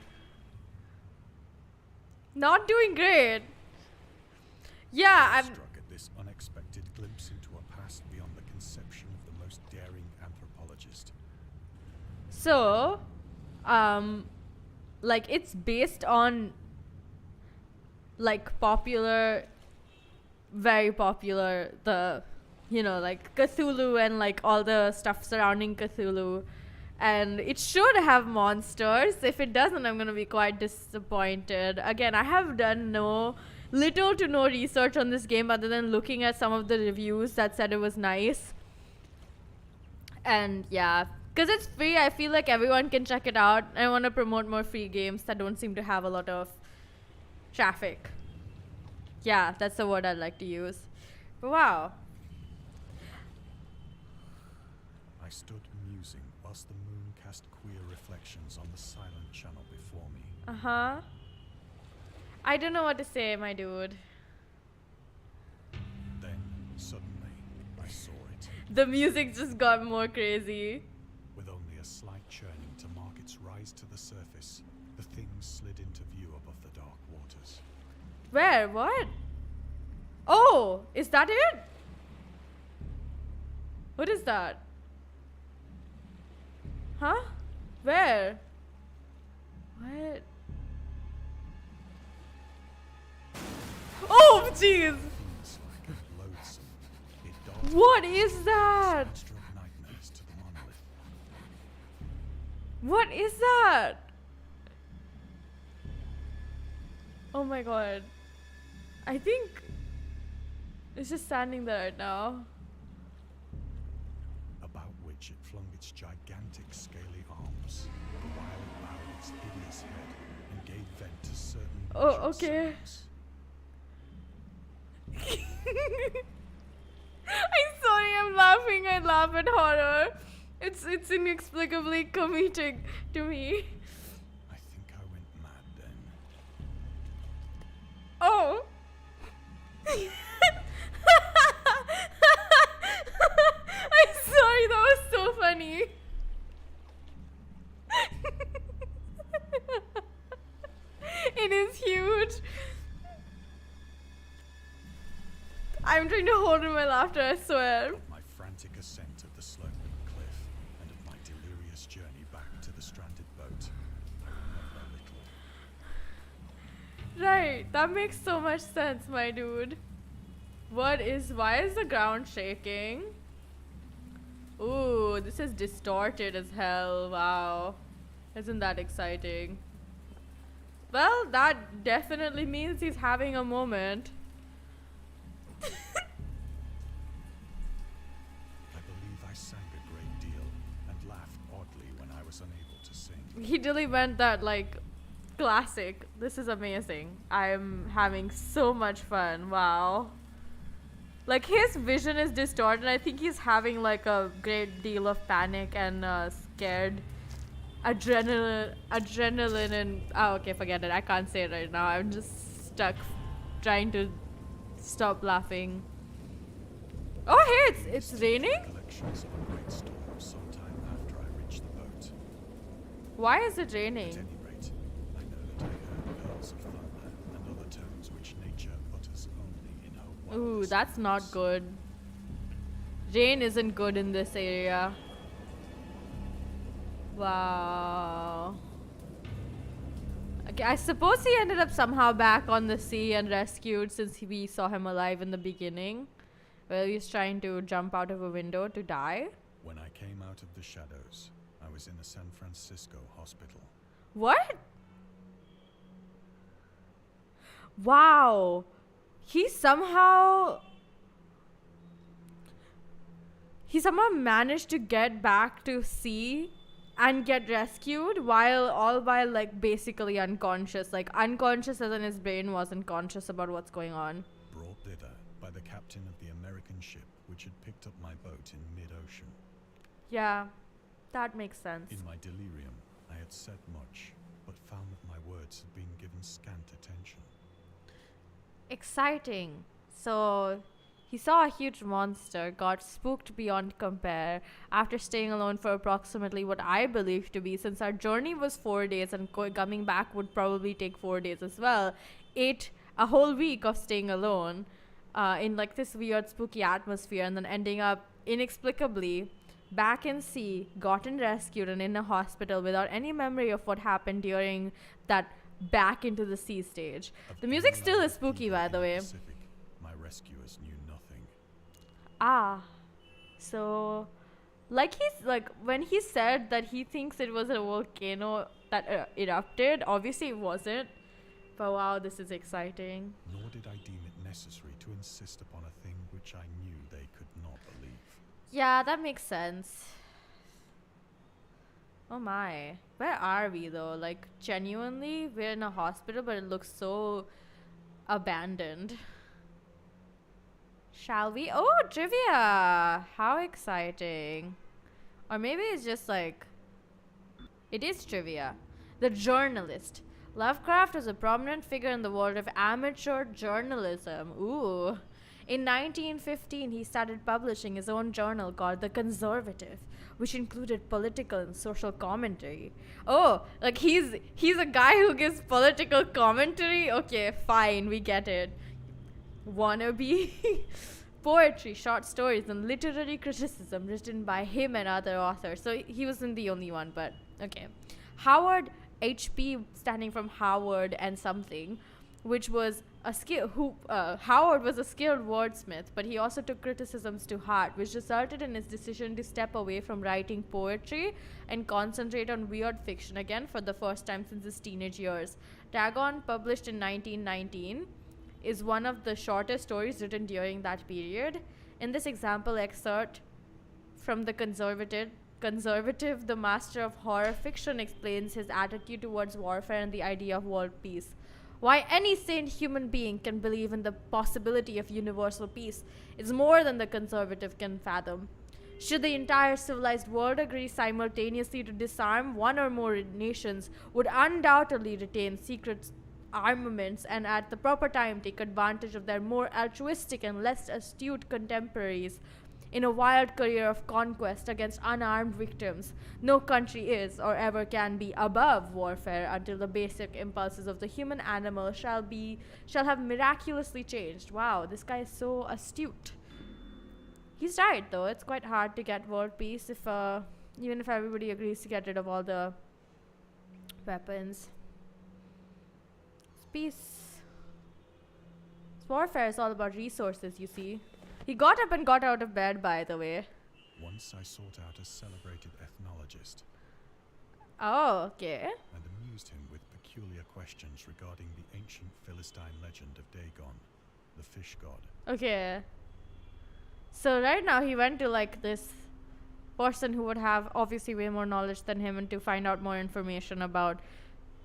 not doing great. Yeah, I'm Struck at this unexpected glimpse into a past beyond the conception of the most So, like it's based on like popular, very popular, the, you know, like Cthulhu and like all the stuff surrounding Cthulhu. And it should have monsters. If it doesn't, I'm gonna be quite disappointed. Again, I have done little to no research on this game other than looking at some of the reviews that said it was nice. And yeah, because it's free, I feel like everyone can check it out. I want to promote more free games that don't seem to have a lot of traffic. Yeah, that's the word I'd like to use. But wow. I stood musing whilst the moon cast queer reflections on the silent channel before me. Uh-huh. I don't know what to say, my dude. Then, suddenly, I saw it. The music just got more crazy. With only a slight churning to mark its rise to the surface, the thing slid into view above the dark waters. Where? What? Oh, is that it? What is that? Huh? Where? What? Oh, jeez! Things like loathsome. It darted What is that? struck nightmares to the monolith. What is that? Oh my god. I think it's just standing there right now. About which it flung its gigantic scaly arms, while it bowed its hideous head and gave vent to certain Oh, vicious okay. sounds. I'm sorry, I'm laughing. I laugh at horror. It's inexplicably comedic to me. I think I went mad then. Oh. I'm sorry, that was so funny. It is huge. I'm trying to hold in my laughter, I swear. Of my frantic ascent of the sloping cliff and of my delirious journey back to the stranded boat, I remember little. Right, that makes so much sense, my dude. Why is the ground shaking? Ooh, this is distorted as hell. Wow. Isn't that exciting? Well, that definitely means he's having a moment. I believe I sang a great deal and laughed oddly when I was unable to sing. He really went that, like, classic. This is amazing. I'm having so much fun. Wow. Like, his vision is distorted. I think he's having, like, a great deal of panic and scared adrenaline and... Oh, okay, forget it. I can't say it right now. I'm just stuck trying to stop laughing. Oh, hey, it's raining? Recollections of a great storm sometime after I reached the boat. Why is it At raining? any rate, I know that I heard pearls of thunder and other tones which nature utters only in her Ooh, wildest that's not moods. good. Rain isn't good in this area. Wow. Okay, I suppose he ended up somehow back on the sea and rescued since we saw him alive in the beginning. Well, he was trying to jump out of a window to die. When I came out of the shadows, I was in a San Francisco hospital. What? Wow. He somehow managed to get back to sea and get rescued while like basically unconscious. Like unconscious as in his brain wasn't conscious about what's going on. Brought thither by the captain of the American ship which had picked up my boat in mid-ocean. Yeah, that makes sense. In my delirium, I had said much, but found that my words had been given scant attention. Exciting. So he saw a huge monster, got spooked beyond compare after staying alone for approximately what I believe to be, since our journey was 4 days and coming back would probably take 4 days as well, ate a whole week of staying alone in like this weird spooky atmosphere and then ending up inexplicably back in sea, gotten rescued and in a hospital without any memory of what happened during that back into the sea stage. Of The music any still other is spooky, people by in the way. Pacific, my rescuers knew nothing. Ah, so like he's like when he said that he thinks it was a volcano that erupted, obviously it wasn't. But wow, this is exciting. Nor did I deem it necessary to insist upon a thing which I knew they could not believe. Yeah, that makes sense. Oh my. Where are we though? Like, genuinely, we're in a hospital, but it looks so abandoned. Shall we? Oh, trivia! How exciting. Or maybe it's just like. It is trivia. The journalist. Lovecraft was a prominent figure in the world of amateur journalism. Ooh. In 1915, he started publishing his own journal called The Conservative, which included political and social commentary. Oh, like he's a guy who gives political commentary? Okay, fine, we get it. Wannabe. Poetry, short stories, and literary criticism written by him and other authors. So he wasn't the only one, but okay. Howard HP, standing from Howard and something, which was a skill. Howard was a skilled wordsmith, but he also took criticisms to heart, which resulted in his decision to step away from writing poetry and concentrate on weird fiction again for the first time since his teenage years. Dagon, published in 1919, is one of the shortest stories written during that period. In this example excerpt from The Conservative, the master of horror fiction explains his attitude towards warfare and the idea of world peace. Why any sane human being can believe in the possibility of universal peace is more than the conservative can fathom. Should the entire civilized world agree simultaneously to disarm, one or more nations would undoubtedly retain secret armaments and at the proper time take advantage of their more altruistic and less astute contemporaries in a wild career of conquest against unarmed victims. No country is or ever can be above warfare until the basic impulses of the human animal shall have miraculously changed. Wow, this guy is so astute. He's right though, it's quite hard to get world peace if even if everybody agrees to get rid of all the weapons. Peace. Warfare is all about resources, you see. He got up and got out of bed, by the way. Once I sought out a celebrated ethnologist. Oh, okay. And amused him with peculiar questions regarding the ancient Philistine legend of Dagon, the fish god. Okay. So right now he went to like this person who would have obviously way more knowledge than him and to find out more information about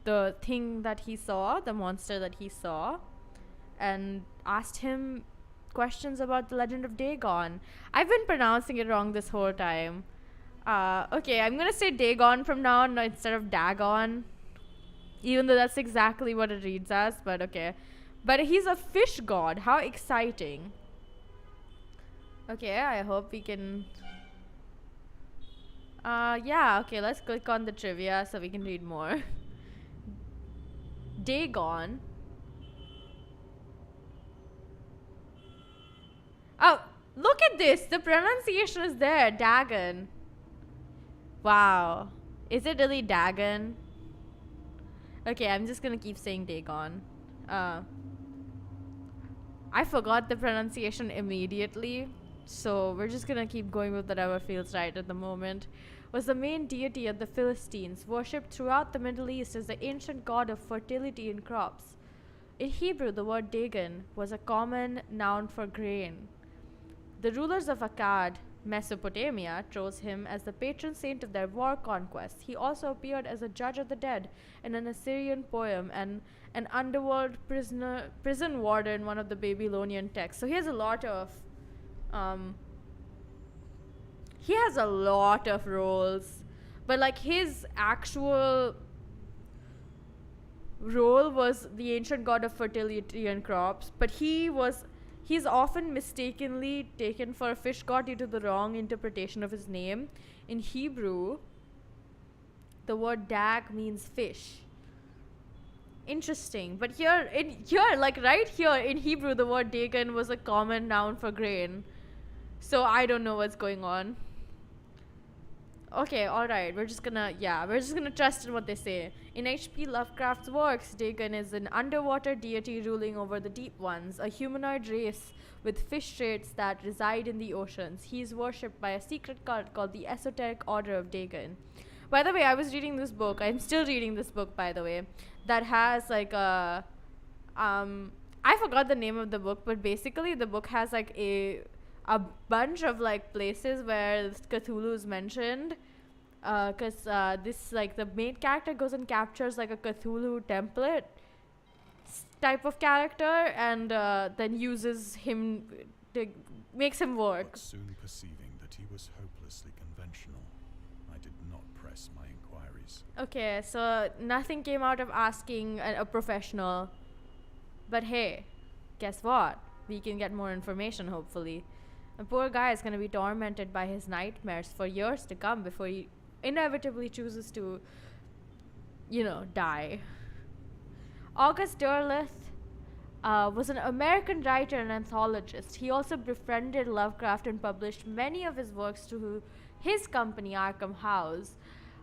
the thing that he saw, the monster that he saw, and asked him questions about the legend of Dagon. I've been pronouncing it wrong this whole time. Okay, I'm gonna say Dagon from now on instead of Dagon, even though that's exactly what it reads as, but okay. But he's a fish god. How exciting. Okay, I hope we can... yeah, okay, let's click on the trivia so we can read more. Dagon. Oh, look at this. The pronunciation is there. Dagon. Wow. Is it really Dagon? Okay, I'm just gonna keep saying Dagon. I forgot the pronunciation immediately, so we're just gonna keep going with whatever feels right at the moment. Was the main deity of the Philistines, worshipped throughout the Middle East as the ancient god of fertility in crops. In Hebrew, the word Dagon was a common noun for grain. The rulers of Akkad, Mesopotamia, chose him as the patron saint of their war conquests. He also appeared as a judge of the dead in an Assyrian poem and an underworld prison warder in one of the Babylonian texts. So he has a lot of roles, but like his actual role was the ancient god of fertility and crops, but he's often mistakenly taken for a fish god due to the wrong interpretation of his name. In Hebrew, the word dag means fish. Interesting. But like right here in Hebrew, the word Dagon was a common noun for grain. So I don't know what's going on. Okay, alright, we're just gonna trust in what they say. In H.P. Lovecraft's works, Dagon is an underwater deity ruling over the deep ones, a humanoid race with fish traits that reside in the oceans. He is worshipped by a secret cult called the Esoteric Order of Dagon. By the way, I was reading this book, I'm still reading this book, by the way, that has like I forgot the name of the book, but basically the book has like a bunch of like places where Cthulhu is mentioned. Because this like the main character goes and captures like a Cthulhu template type of character, and then uses him to makes him work. But soon perceiving that he was hopelessly conventional, I did not press my inquiries. Okay, so nothing came out of asking a professional. But hey, guess what? We can get more information, hopefully. The poor guy is going to be tormented by his nightmares for years to come before he inevitably chooses to, die. August Derleth was an American writer and anthologist. He also befriended Lovecraft and published many of his works through his company, Arkham House.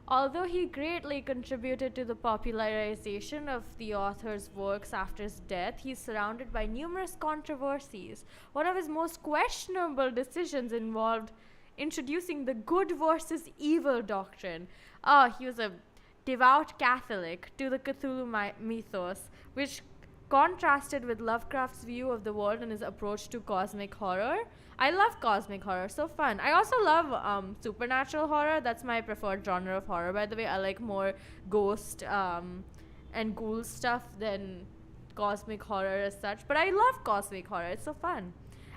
Although he greatly contributed to the popularization of the author's works after his death, he is surrounded by numerous controversies. One of his most questionable decisions involved introducing the good versus evil doctrine. He was a devout Catholic to the Cthulhu mythos, which contrasted with Lovecraft's view of the world and his approach to cosmic horror. I love cosmic horror, so fun. I also love supernatural horror. That's my preferred genre of horror, by the way. I like more ghost and ghoul stuff than cosmic horror as such. But I love cosmic horror. It's so fun.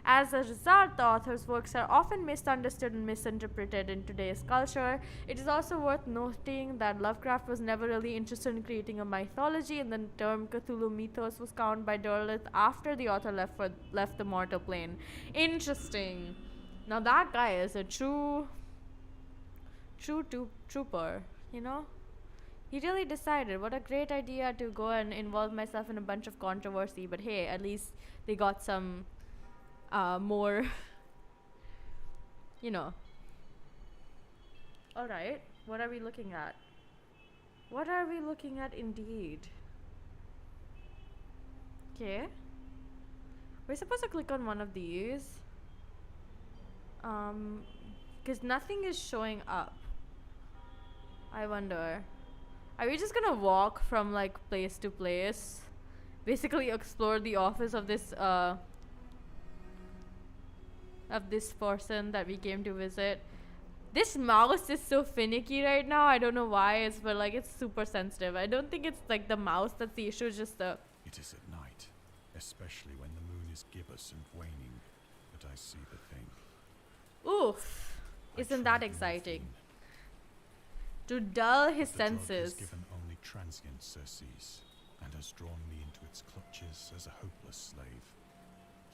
As a result, the author's works are often misunderstood and misinterpreted in today's culture. It is also worth noting that Lovecraft was never really interested in creating a mythology, and the term Cthulhu mythos was coined by Derleth after the author left the mortal plane. Interesting. Now that guy is a true trooper, you know? He really decided, what a great idea to go and involve myself in a bunch of controversy, but hey, at least they got some more, Alright, what are we looking at? What are we looking at indeed? Okay. We're supposed to click on one of these. Because nothing is showing up. I wonder. Are we just gonna walk from like place to place? Basically explore the office of this person that we came to visit. This mouse is so finicky right now. I don't know why. It's super sensitive. I don't think it's like the mouse that's the issue. It's just the. It is at night, especially when the moon is gibbous and waning, that I see the thing. Oof! Isn't that exciting? To dull his senses. The drug has given only transient surcease, and has drawn me into its clutches as a hopeless slave.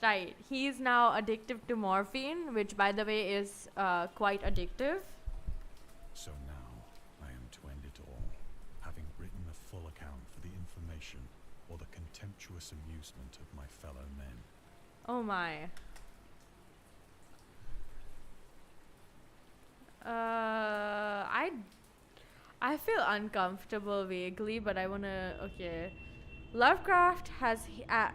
Right. He's now addicted to morphine, which, by the way, is quite addictive. So now, I am to end it all, having written a full account for the information or the contemptuous amusement of my fellow men. Oh my. I feel uncomfortable vaguely, but I wanna. Okay. Lovecraft has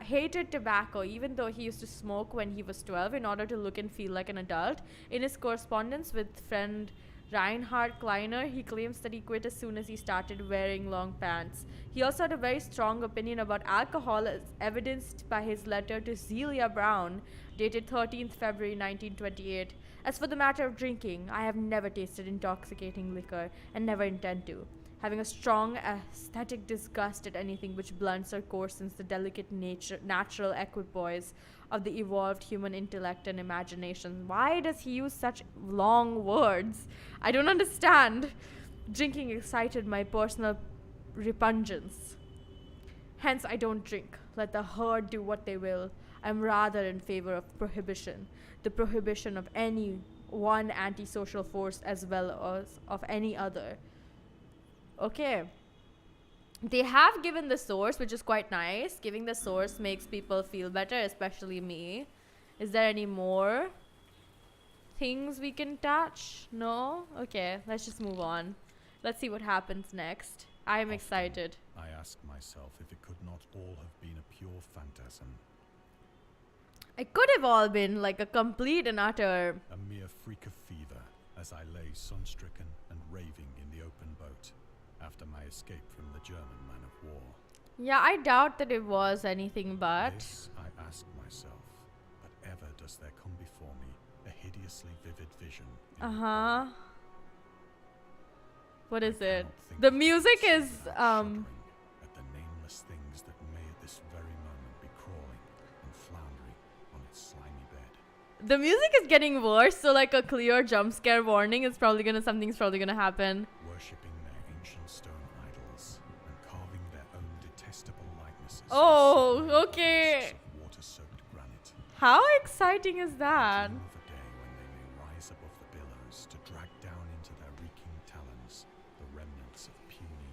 hated tobacco, even though he used to smoke when he was 12 in order to look and feel like an adult. In his correspondence with friend Reinhard Kleiner, he claims that he quit as soon as he started wearing long pants. He also had a very strong opinion about alcohol, as evidenced by his letter to Zelia Brown, dated 13th February 1928. As for the matter of drinking, I have never tasted intoxicating liquor and never intend to, having a strong aesthetic disgust at anything which blunts or coarsens the delicate natural equipoise of the evolved human intellect and imagination. Why does he use such long words? I don't understand. Drinking excited my personal repugnance. Hence, I don't drink. Let the herd do what they will. I'm rather in favor of prohibition. The prohibition of any one antisocial force as well as of any other. Okay. They have given the source, which is quite nice. Giving the source makes people feel better, especially me. Is there any more? things we can touch? No? Okay, let's just move on. Let's see what happens next. I am Often excited. I ask myself if it could not all have been a pure phantasm, It could have all been like a complete and utter. a mere freak of fever, as I lay sun-stricken and raving in the open boat after my escape from the German man of war. Yeah, I doubt that it was anything but. This I ask myself, but ever does there come before me a hideously vivid vision. in the Uh-huh. What is I it? cannot think The of music words is without shuddering at the nameless things that may at this very moment be crawling and floundering on its slimy bed. the music is getting worse, so like a clear jump scare warning is probably gonna something's probably gonna happen. Worshipping their ancient stone idols and carving their own detestable likenesses. Oh, on solid okay. blocks of water-soaked granite. How exciting is that? Dream of a day when they may rise above the billows to drag down into their reeking talons the remnants of puny,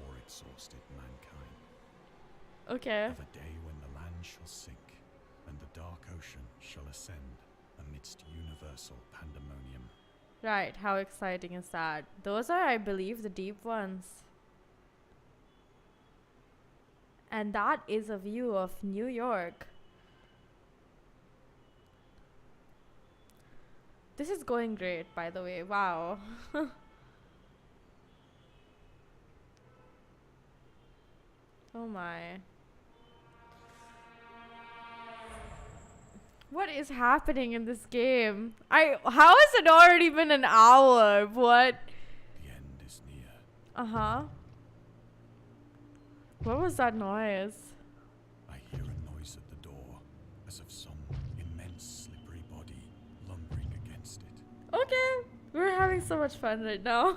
war-exhausted mankind. Okay. Of a day when the land shall sink and the dark ocean shall ascend amidst universal pandemonium. Right, how exciting is that? Those are, I believe, the deep ones. And that is a view of New York. This is going great, by the way. Wow. Oh my. What is happening in this game? How has it already been an hour? What? The end is near. Uh-huh. What was that noise? I hear a noise at the door, as of some immense slippery body lumbering against it. Okay. We're having so much fun right now.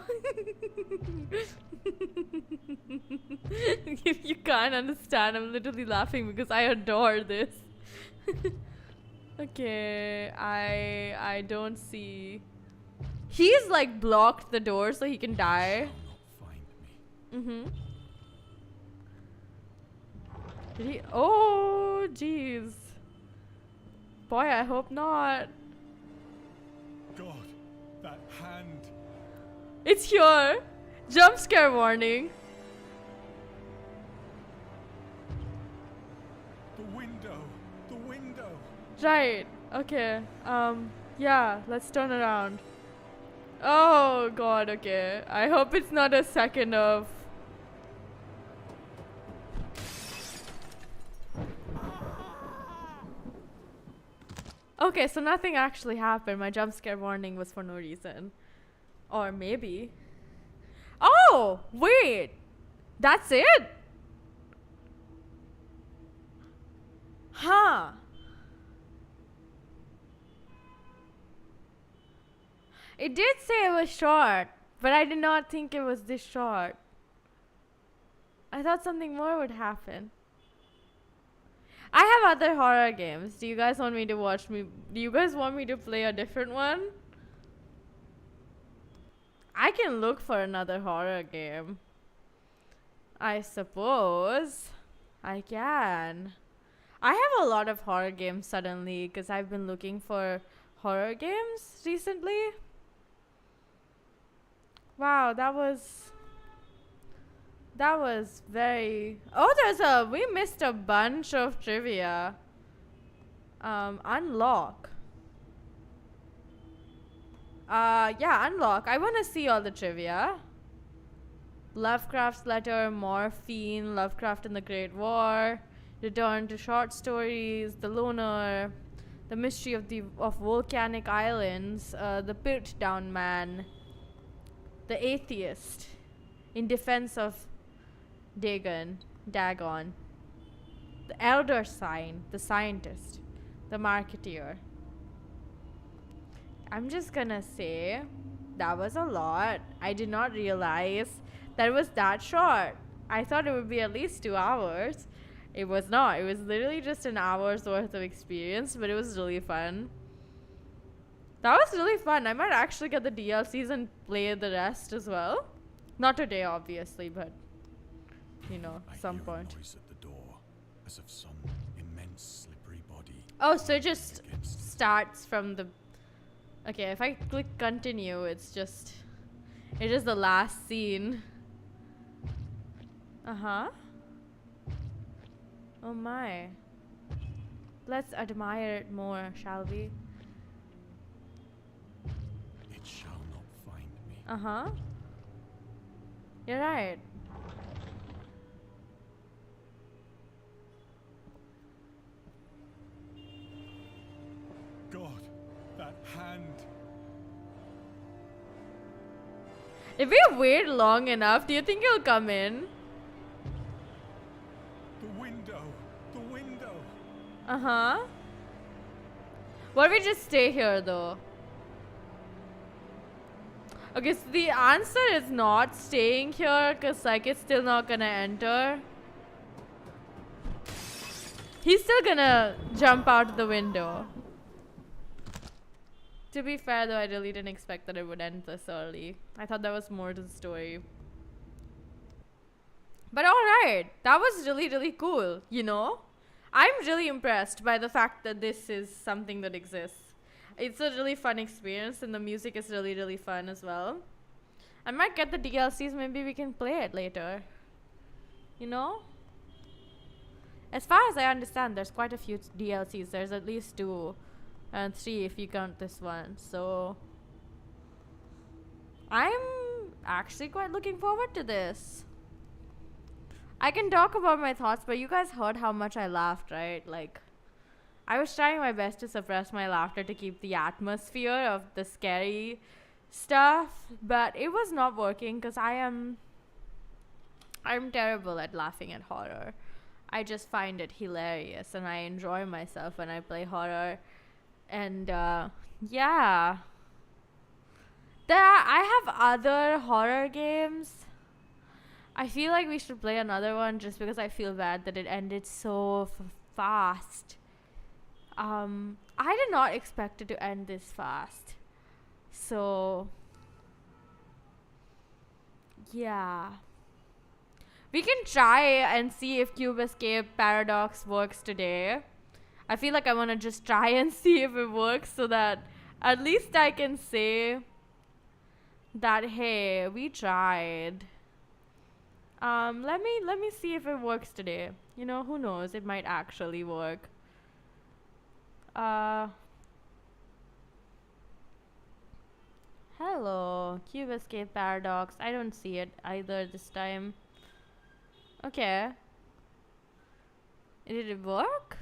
If you can't understand, I'm literally laughing because I adore this. Okay, I don't see. He's like blocked the door so he can die. Shall not find me. Mm-hmm. Did he? Oh, jeez. Boy, I hope not. God, that hand. It's here. Jump scare warning. The window. The window. Right. Okay. Yeah, let's turn around. Oh god, okay. I hope it's not a second of. Okay, so nothing actually happened. My jump scare warning was for no reason. Or maybe. Oh, wait. That's it? Huh. It did say it was short, but I did not think it was this short. I thought something more would happen. I have other horror games. Do you guys want me to watch me? Do you guys want me to play a different one? I can look for another horror game. I suppose I can. I have a lot of horror games suddenly because I've been looking for horror games recently. Wow, that was very. Oh, we missed a bunch of trivia. Unlock. Yeah, unlock. I want to see all the trivia. Lovecraft's Letter, Morphine, Lovecraft and the Great War, Return to Short Stories, The Loner, The Mystery of Volcanic Islands, The Piltdown Man, The Atheist, In Defense of Dagon, The Elder Sign, The Scientist, The Marketeer. I'm just gonna say that was a lot. I did not realize that it was that short. I thought it would be at least 2 hours. It was not. It was literally just an hour's worth of experience, but it was really fun. That was really fun. I might actually get the DLCs and play the rest as well. Not today, obviously, but you know, some point. A noise at the door, as of some immense slippery body. Oh, so it just starts from the Okay, if I click continue, it is the last scene. Uh-huh. Oh my. Let's admire it more, shall we? It shall not find me. Uh-huh. You're right. God, that hand. If we wait long enough, do you think he'll come in? The window. The window. Uh-huh. What if we just stay here though? Okay, so the answer is not staying here, cause like it's still not gonna enter. He's still gonna jump out the window. To be fair though, I really didn't expect that it would end this early. I thought there was more to the story. But alright, that was really, really cool, you know? I'm really impressed by the fact that this is something that exists. It's a really fun experience and the music is really, really fun as well. I might get the DLCs, maybe we can play it later. You know? As far as I understand, there's quite a few DLCs. There's at least 2 and 3 if you count this one. So I'm actually quite looking forward to this. I can talk about my thoughts, but you guys heard how much I laughed, right? Like, I was trying my best to suppress my laughter to keep the atmosphere of the scary stuff, but it was not working because I'm terrible at laughing at horror. I just find it hilarious and I enjoy myself when I play horror. And yeah. I have other horror games. I feel like we should play another one just because I feel bad that it ended so fast. I did not expect it to end this fast. So, yeah. We can try and see if Cube Escape Paradox works today. I feel like I want to just try and see if it works so that at least I can say that, hey, we tried. Let me see if it works today. You know, who knows? It might actually work. Hello, Cube Escape Paradox. I don't see it either this time. Okay. Did it work?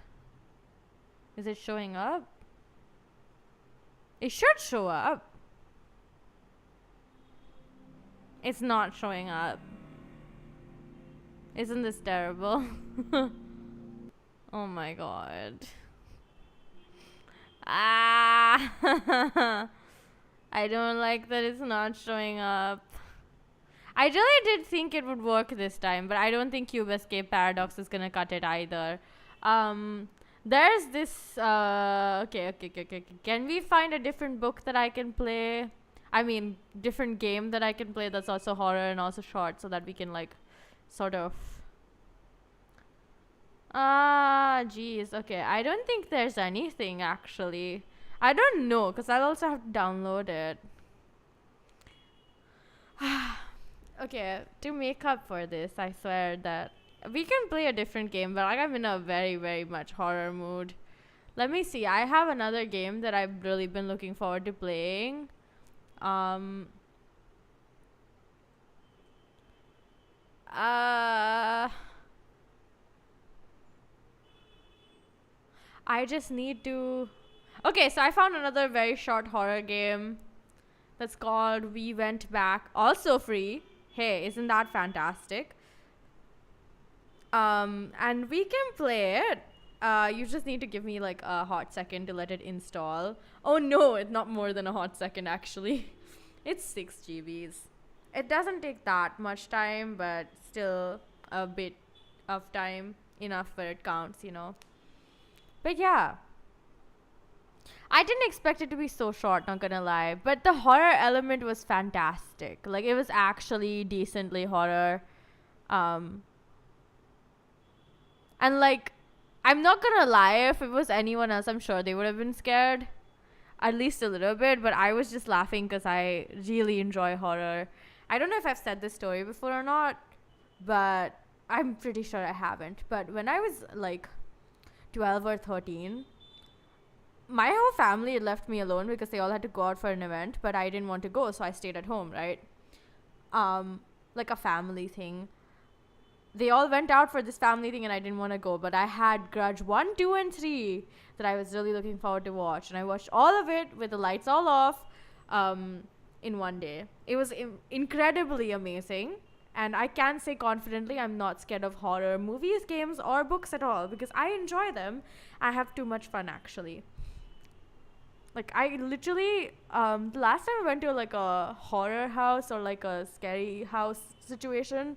Is it showing up? It should show up. It's not showing up. Isn't this terrible? Oh my god. Ah! I don't like that it's not showing up. I really did think it would work this time, but I don't think Cube Escape Paradox is gonna cut it either. There's this, okay. Can we find a different book that I can play? I mean, different game that I can play that's also horror and also short so that we can, like, sort of... Geez, okay. I don't think there's anything, actually. I don't know, because I'll also have to download it. Okay, to make up for this, I swear that we can play a different game, but like I'm in a very, very much horror mood. Let me see. I have another game that I've really been looking forward to playing. I just need to... Okay, so I found another very short horror game that's called We Went Back, also free. Hey, isn't that fantastic? And we can play it. You just need to give me like a hot second to let it install. Oh no, it's not more than a hot second actually. It's 6 GBs. It doesn't take that much time, but still a bit of time, enough where it counts, you know. But yeah, I didn't expect it to be so short, not gonna lie. But the horror element was fantastic. Like, it was actually decently horror. And like, I'm not gonna lie, if it was anyone else, I'm sure they would have been scared. at least a little bit, but I was just laughing because I really enjoy horror. I don't know if I've said this story before or not, but I'm pretty sure I haven't. But when I was like 12 or 13, my whole family had left me alone because they all had to go out for an event, but I didn't want to go, so I stayed at home, right? Like a family thing. They all went out for this family thing and I didn't want to go, but I had Grudge 1, 2, and 3 that I was really looking forward to watch, and I watched all of it with the lights all off in one day. It was incredibly amazing, and I can say confidently I'm not scared of horror movies, games, or books at all because I enjoy them. I have too much fun, actually. Like, I literally, the last time I went to like a horror house or like a scary house situation,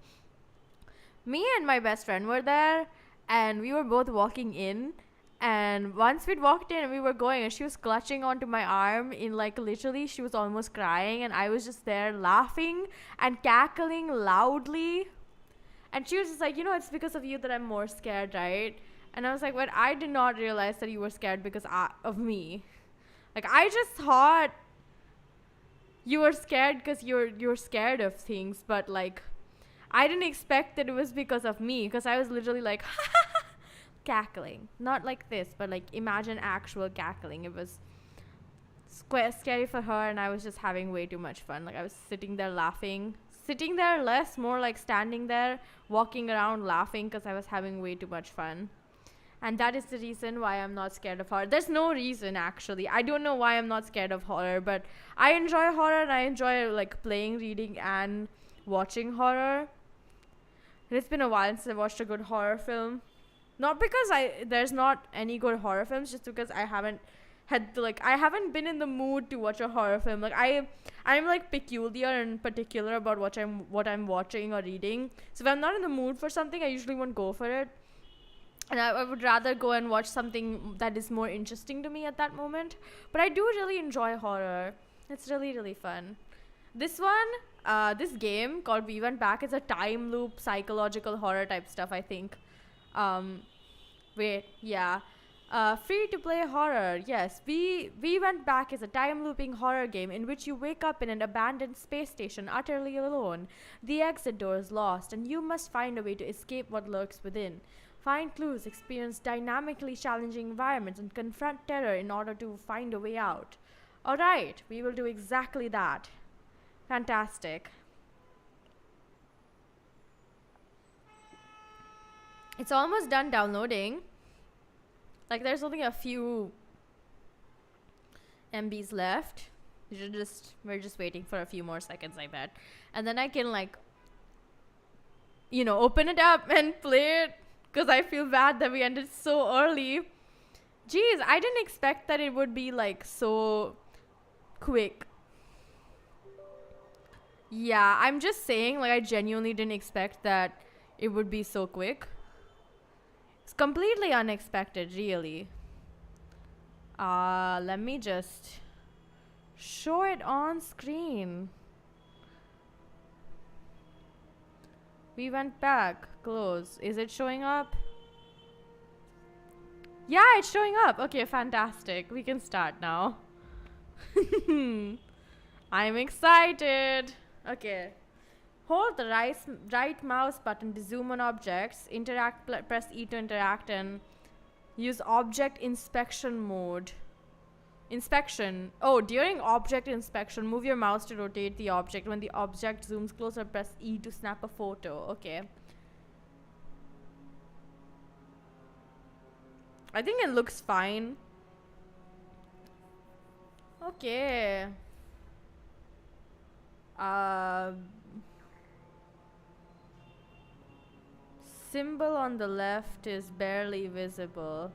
me and my best friend were there, and we were both walking in, and once we'd walked in and we were going, and she was clutching onto my arm in like literally she was almost crying, and I was just there laughing and cackling loudly, and she was just like, it's because of you that I'm more scared, right? And I was like, but I did not realize that you were scared because of me. Like, I just thought you were scared because you're scared of things, but like I didn't expect that it was because of me, because I was literally like cackling. Not like this, but like imagine actual cackling. It was scary for her, and I was just having way too much fun. Like, I was sitting there laughing. Sitting there less, more like standing there, walking around laughing because I was having way too much fun. And that is the reason why I'm not scared of horror. There's no reason, actually. I don't know why I'm not scared of horror, but I enjoy horror, and I enjoy like playing, reading, and watching horror. It's been a while since I watched a good horror film. Not because there's not any good horror films, just because I haven't I haven't been in the mood to watch a horror film. Like, I'm like peculiar and particular about what I'm watching or reading. So if I'm not in the mood for something, I usually won't go for it. And I would rather go and watch something that is more interesting to me at that moment. But I do really enjoy horror. It's really, really fun. This this game called We Went Back is a time loop psychological horror type stuff, I think. Free to play horror. Yes, We Went Back is a time looping horror game in which you wake up in an abandoned space station utterly alone. The exit door is lost, and you must find a way to escape what lurks within. Find clues, experience dynamically challenging environments, and confront terror in order to find a way out. Alright, we will do exactly that. Fantastic. It's almost done downloading. Like, there's only a few MBs left. We're just waiting for a few more seconds, I bet. And then I can like, open it up and play it, because I feel bad that we ended so early. Jeez, I didn't expect that it would be like so quick. Yeah, I'm just saying, like, I genuinely didn't expect that it would be so quick. It's completely unexpected, really. Let me just show it on screen. We went back. Close. Is it showing up? Yeah, it's showing up. Okay, fantastic. We can start now. I'm excited. Okay. Hold the right mouse button to zoom on objects. Press E to interact, and use object inspection mode. Inspection. Oh, during object inspection, move your mouse to rotate the object. When the object zooms closer, press E to snap a photo. Okay. I think it looks fine. Okay. Symbol on the left is barely visible.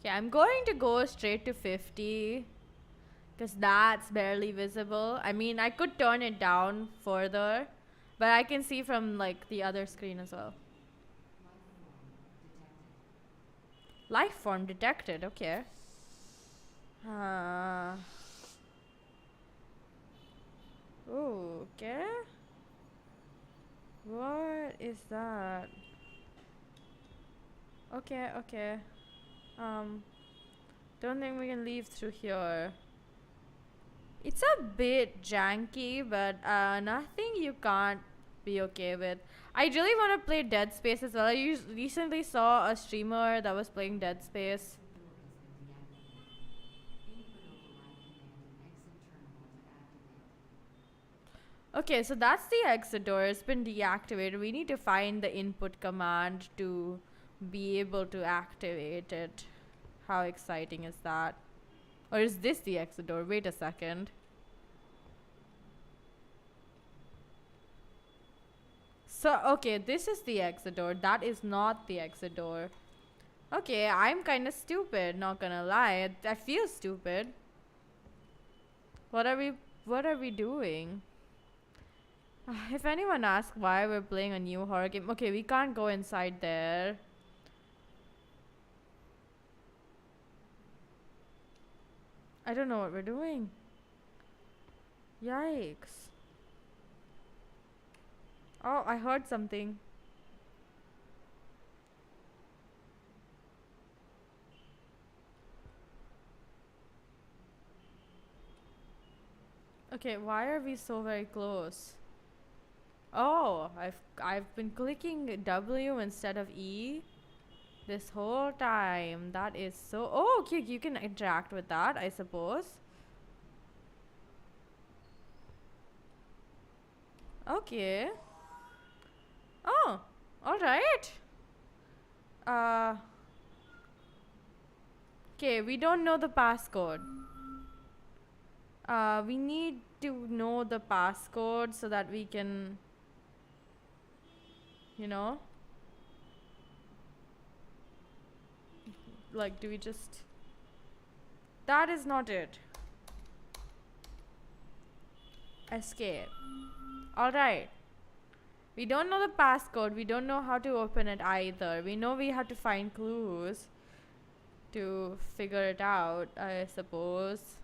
Okay, I'm going to go straight to 50 because that's barely visible. I mean, I could turn it down further, but I can see from like the other screen as well. Life form detected. Okay. Ooh, okay. What is that? Okay, okay. Um, don't think we can leave through here. It's a bit janky, but nothing you can't be okay with. I really want to play Dead Space as well. I recently saw a streamer that was playing Dead Space. Okay, so that's the exit door. It's been deactivated. We need to find the input command to be able to activate it. How exciting is that? Or is this the exit door? Wait a second. So, okay, this is the exit door. That is not the exit door. Okay, I'm kind of stupid, not gonna lie. I feel stupid. What are we doing? If anyone asks why we're playing a new horror game, okay, we can't go inside there. I don't know what we're doing. Yikes. Oh, I heard something. Okay, why are we so very close? Oh, I've been clicking W instead of E this whole time. That is so... Oh, okay, you can interact with that, I suppose. Okay. Oh, alright. Okay, we don't know the passcode. We need to know the passcode so that we can... You know? Like, do we just... That is not it. Escape. Alright. We don't know the passcode. We don't know how to open it either. We know we have to find clues to figure it out, I suppose.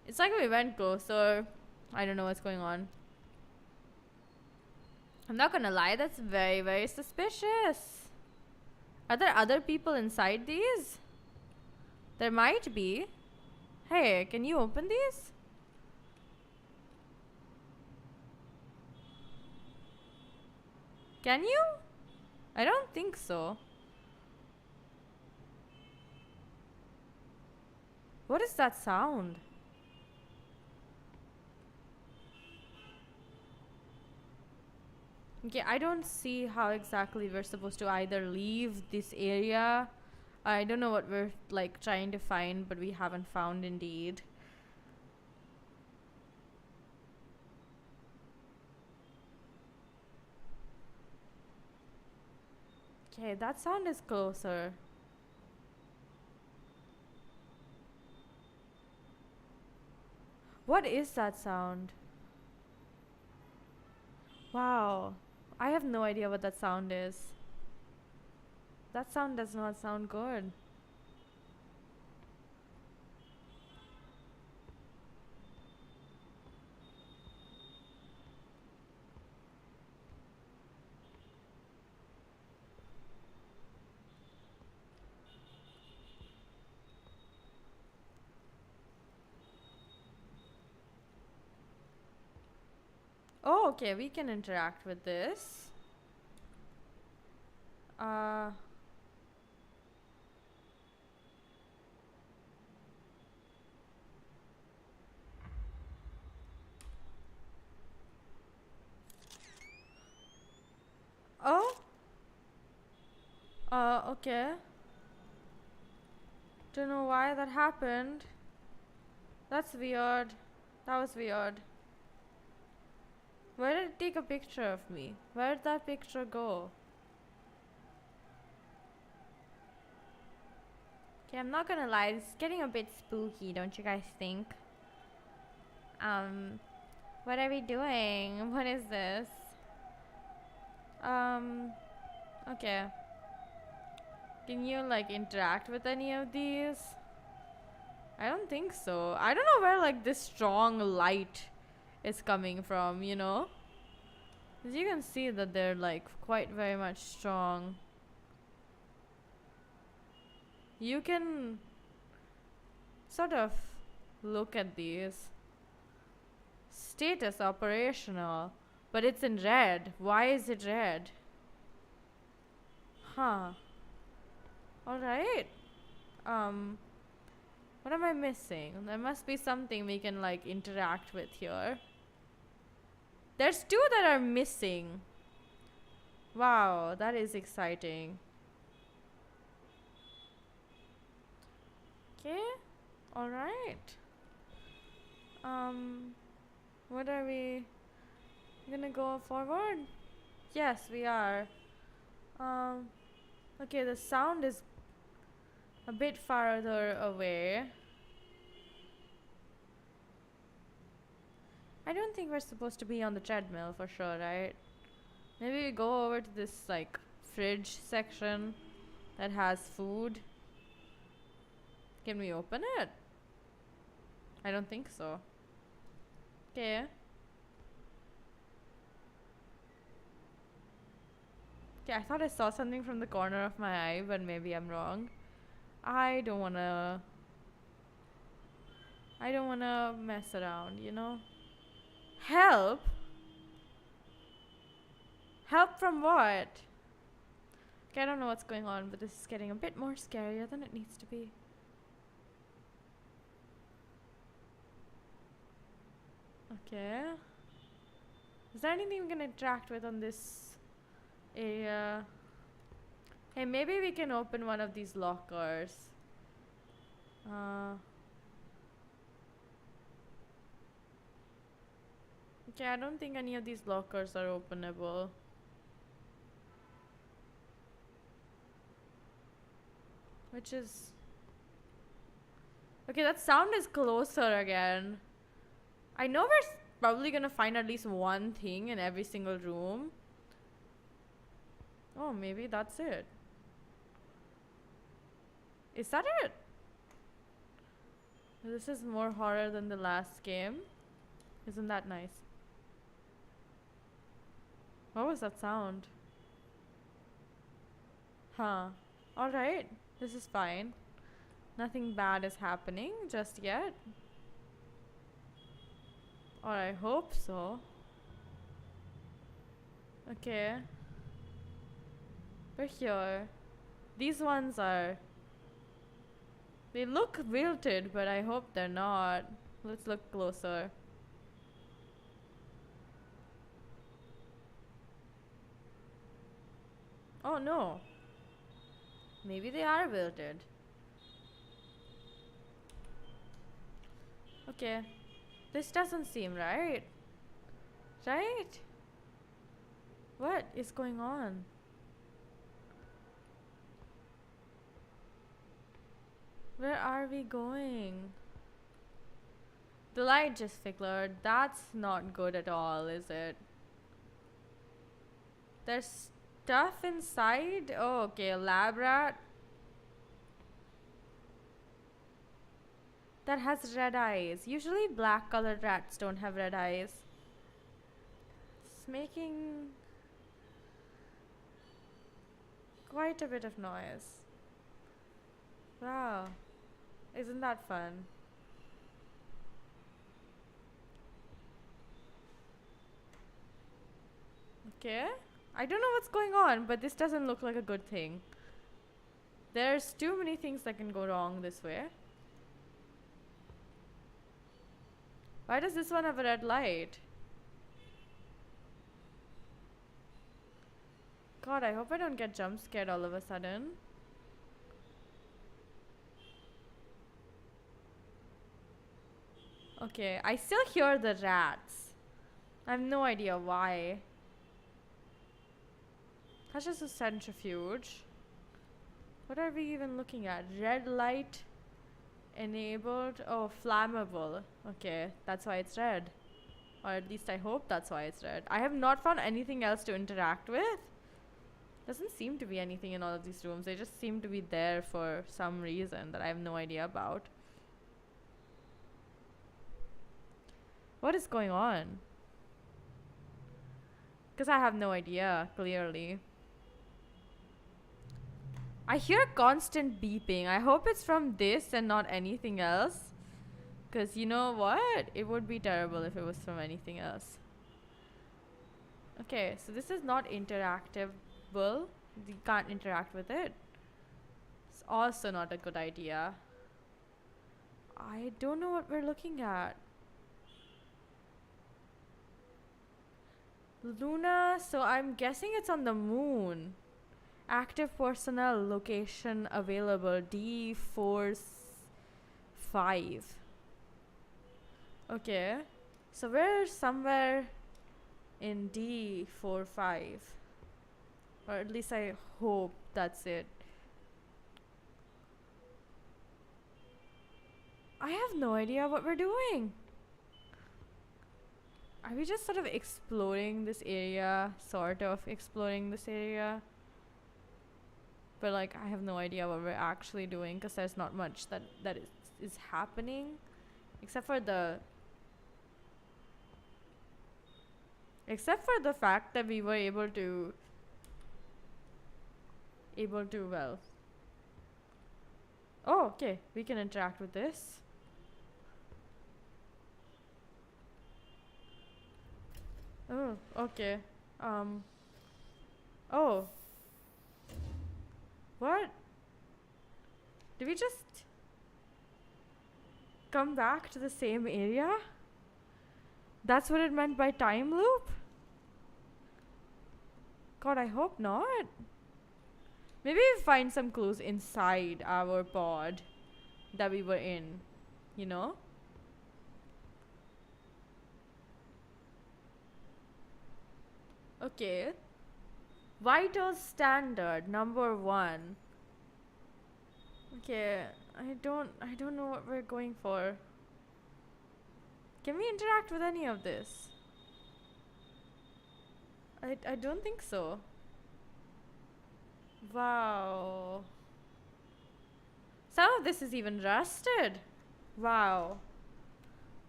It's like we went closer. I don't know what's going on. I'm not gonna lie, that's very, very suspicious. Are there other people inside these? There might be. Hey, can you open these? Can you? I don't think so. What is that sound? Okay, I don't see how exactly we're supposed to either leave this area. I don't know what we're like trying to find, but we haven't found indeed. Okay, that sound is closer. What is that sound? Wow. I have no idea what that sound is. That sound does not sound good. Oh, okay, we can interact with this. Oh? Okay. Don't know why that happened. That's weird. That was weird. Where did it take a picture of me? Where did that picture go? Okay, I'm not gonna lie, it's getting a bit spooky, don't you guys think? What are we doing? What is this? Okay. Can you like interact with any of these? I don't think so. I don't know where like this strong light is coming from, you know? As you can see that they're like quite very much strong. You can sort of look at these. Status operational, but it's in red. Why is it red? Huh. Alright. What am I missing? There must be something we can like interact with here. There's two that are missing. Wow, that is exciting. Okay. Alright. What are we gonna go forward? Yes, we are. Okay, the sound is a bit farther away. I don't think we're supposed to be on the treadmill for sure, right? Maybe we go over to this like fridge section that has food. Can we open it? I don't think so. Okay. Okay, I thought I saw something from the corner of my eye, but maybe I'm wrong. I don't wanna mess around, you know? Help? Help from what? Okay, I don't know what's going on, but this is getting a bit more scarier than it needs to be. Okay. Is there anything we can interact with on this area? Hey, maybe we can open one of these lockers. Okay, I don't think any of these lockers are openable. Which is... Okay, that sound is closer again. I know we're probably gonna find at least one thing in every single room. Oh, maybe that's it. Is that it? This is more horror than the last game. Isn't that nice? What was that sound? Huh. Alright. This is fine. Nothing bad is happening just yet. Or I hope so. Okay. We're here. These ones are... They look wilted, but I hope they're not. Let's look closer. Oh no. Maybe they are wilted. Okay. This doesn't seem right. Right? What is going on? Where are we going? The light just flickered. That's not good at all, is it? There's stuff inside? Oh, okay. A lab rat. That has red eyes. Usually black colored rats don't have red eyes. It's making quite a bit of noise. Wow. Isn't that fun? Okay. I don't know what's going on, but this doesn't look like a good thing. There's too many things that can go wrong this way. Why does this one have a red light? God, I hope I don't get jump scared all of a sudden. Okay, I still hear the rats. I have no idea why. That's just a centrifuge. What are we even looking at? Red light enabled. Oh, flammable. Okay, that's why it's red. Or at least I hope that's why it's red. I have not found anything else to interact with. Doesn't seem to be anything in all of these rooms. They just seem to be there for some reason that I have no idea about. What is going on? Because I have no idea, clearly. I hear constant beeping. I hope it's from this and not anything else. Because you know what? It would be terrible if it was from anything else. Okay, so this is not interactable. You can't interact with it. It's also not a good idea. I don't know what we're looking at. Luna, so I'm guessing it's on the moon. Active personnel location available D45. Okay. So we're somewhere in D45. Or at least I hope that's it. I have no idea what we're doing. Are we just sort of exploring this area? Sort of exploring this area? But like, I have no idea what we're actually doing because there's not much that is happening. Except for the fact that we were able to, well. Oh, okay. We can interact with this. Oh, okay. Oh. What? Did we just come back to the same area? That's what it meant by time loop? God, I hope not. Maybe we find some clues inside our pod that we were in, you know? Okay. Vital standard number 1. Okay, I don't know what we're going for. Can we interact with any of this? I don't think so. Wow. Some of this is even rusted. Wow.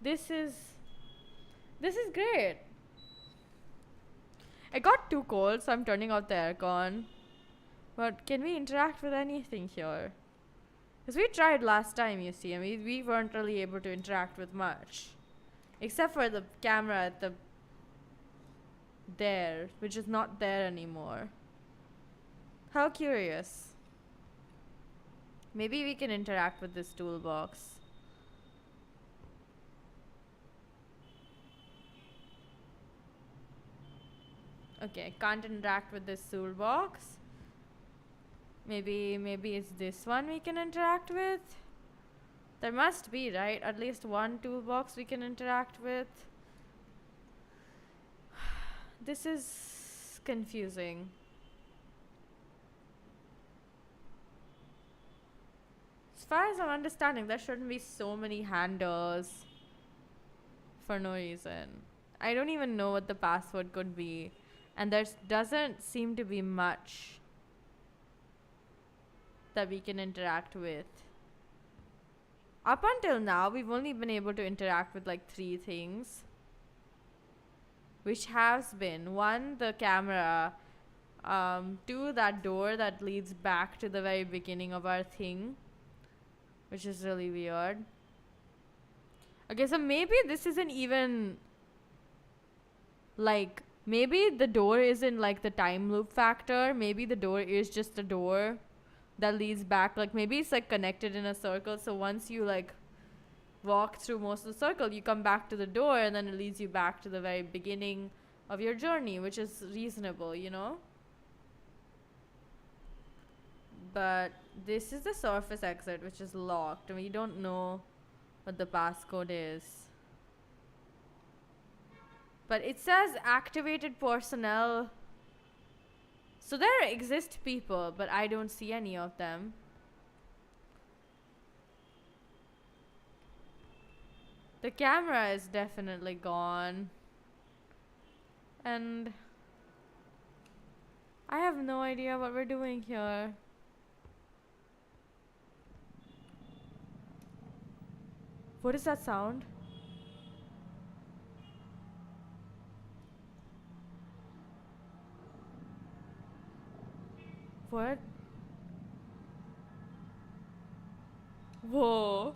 This is great. I got too cold, so I'm turning off the aircon. But can we interact with anything here? Because we tried last time, you see, and we weren't really able to interact with much. Except for the camera at the there, which is not there anymore. How curious. Maybe we can interact with this toolbox. Okay, can't interact with this toolbox. Maybe it's this one we can interact with. There must be, right? At least one toolbox we can interact with. This is confusing. As far as I'm understanding, there shouldn't be so many handles for no reason. I don't even know what the password could be. And there doesn't seem to be much that we can interact with. Up until now, we've only been able to interact with like 3 things. Which has been 1, the camera. 2, that door that leads back to the very beginning of our thing. Which is really weird. Okay, so maybe this isn't even like, maybe the door isn't like the time loop factor. Maybe the door is just a door that leads back. Like maybe it's like connected in a circle. So once you like walk through most of the circle, you come back to the door and then it leads you back to the very beginning of your journey, which is reasonable, you know? But this is the surface exit, which is locked, and we don't know what the passcode is. But it says activated personnel. So there exist people, but I don't see any of them. The camera is definitely gone. And I have no idea what we're doing here. What is that sound? What? Whoa.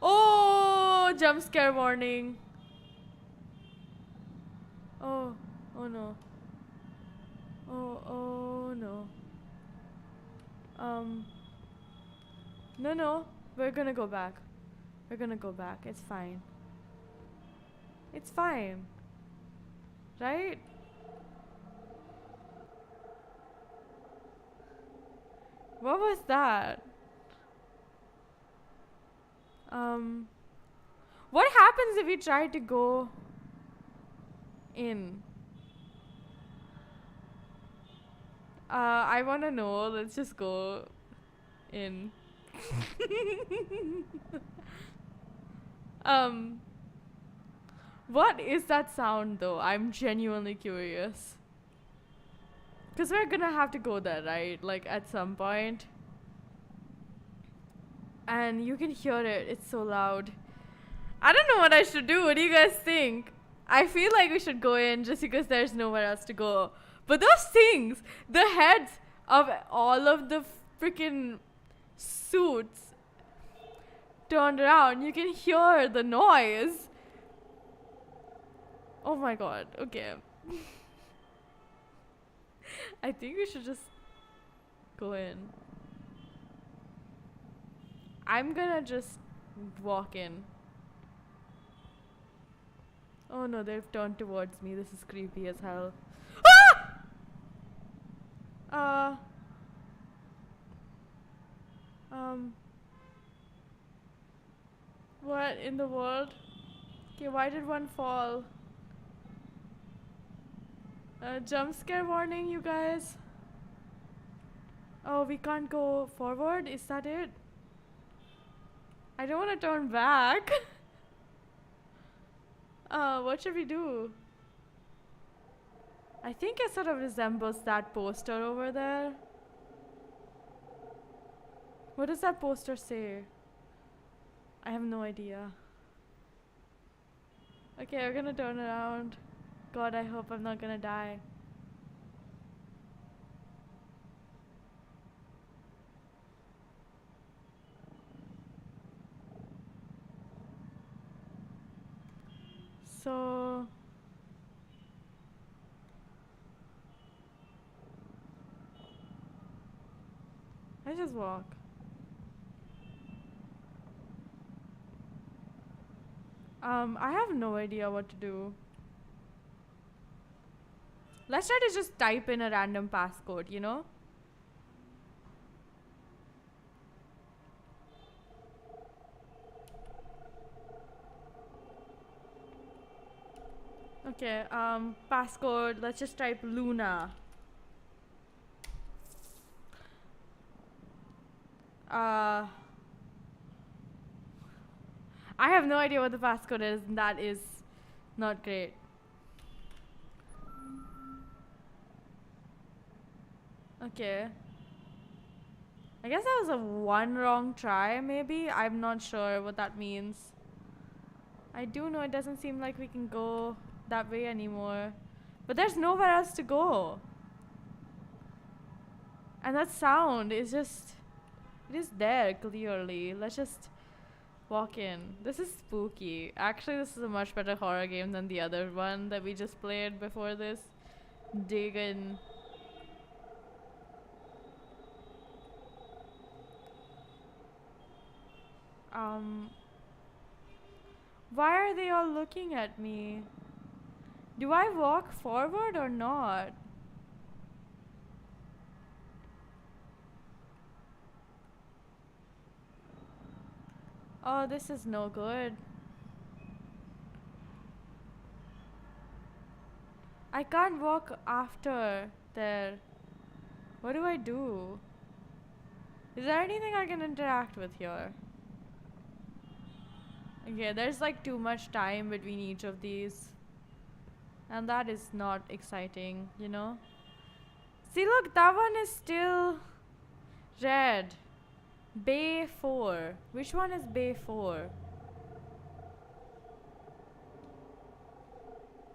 Oh, jump scare warning. Oh, oh no. Oh no. Um, no, no. We're gonna go back. We're gonna go back. It's fine. It's fine. Right? What was that? Um, what happens if we try to go in? I wanna know. Let's just go in. um, what is that sound though? I'm genuinely curious. Because we're gonna have to go there, right? Like at some point. And you can hear it. It's so loud. I don't know what I should do. What do you guys think? I feel like we should go in just because there's nowhere else to go. But those things, the heads of all of the freaking suits turned around, you can hear the noise. Oh my god. Okay. I think we should just go in. I'm gonna just walk in. Oh no, they've turned towards me. This is creepy as hell. Ah! Um. What in the world? Okay, why did one fall? Jump scare warning, you guys. Oh, we can't go forward? Is that it? I don't want to turn back. What should we do? I think it sort of resembles that poster over there. What does that poster say? I have no idea. Okay, we're gonna turn around. God, I hope I'm not gonna die. So... I just walk. I have no idea what to do. Let's try to just type in a random passcode, you know? Okay, passcode, let's just type Luna. I have no idea what the passcode is, and that is not great. Okay. I guess that was a one wrong try, maybe? I'm not sure what that means. I do know it doesn't seem like we can go that way anymore. But there's nowhere else to go. And that sound is just... It is there, clearly. Let's just walk in. This is spooky. Actually, this is a much better horror game than the other one that we just played before this. Dagon. Why are they all looking at me? Do I walk forward or not? Oh, this is no good. I can't walk after there. What do I do? Is there anything I can interact with here? Okay, there's like too much time between each of these. And that is not exciting, you know? See, look, that one is still red. Bay 4. Which one is Bay 4?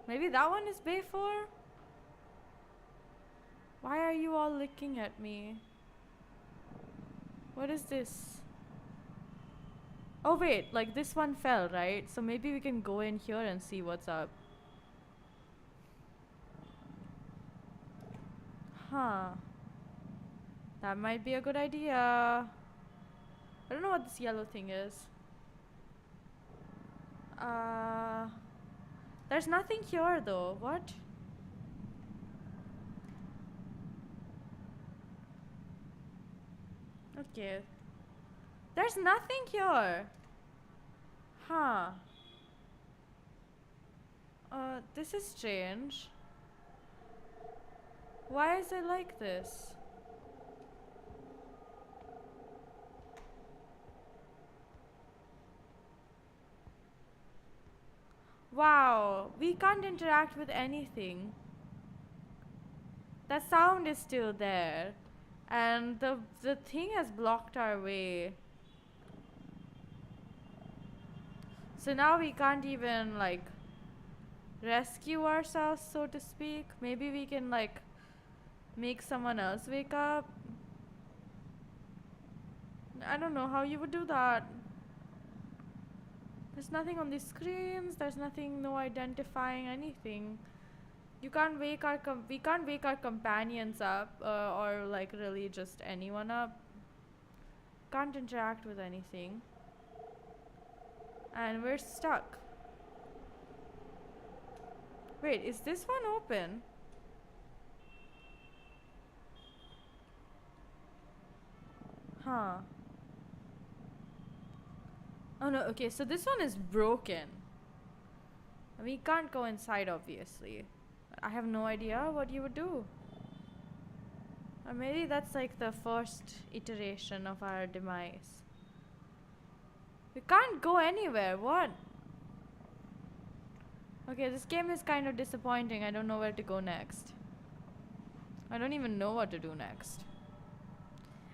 Maybe that one is Bay 4? Why are you all looking at me? What is this? Oh wait, like this one fell, right? So maybe we can go in here and see what's up. Huh. That might be a good idea. I don't know what this yellow thing is. There's nothing here though. What? Okay. There's nothing here. Huh. This is strange. Why is it like this? Wow, we can't interact with anything. The sound is still there. And the thing has blocked our way. So now we can't even like rescue ourselves, so to speak. Maybe we can like make someone else wake up. I don't know how you would do that. There's nothing on the screens. There's nothing, no identifying anything. You can't wake our we can't wake our companions up or like really just anyone up. Can't interact with anything. And we're stuck. Wait, is this one open? Huh. Oh no, okay, so this one is broken. We can't go inside, obviously. I have no idea what you would do. Or maybe that's like the first iteration of our demise. We can't go anywhere, what? Okay, this game is kind of disappointing. I don't know where to go next. I don't even know what to do next.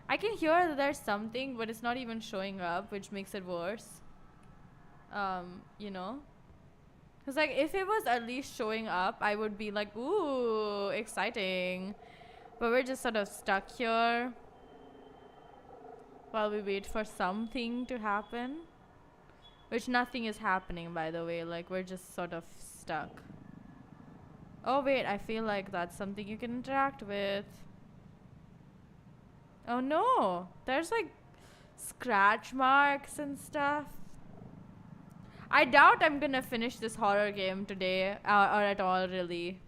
I can hear that there's something, but it's not even showing up, which makes it worse. You know? Because, like, if it was at least showing up, I would be like, ooh, exciting. But we're just sort of stuck here while we wait for something to happen. Which nothing is happening, by the way. Like, we're just sort of stuck. Oh, wait, I feel like that's something you can interact with. Oh, no. There's, like, scratch marks and stuff. I doubt I'm gonna finish this horror game today, or at all, really.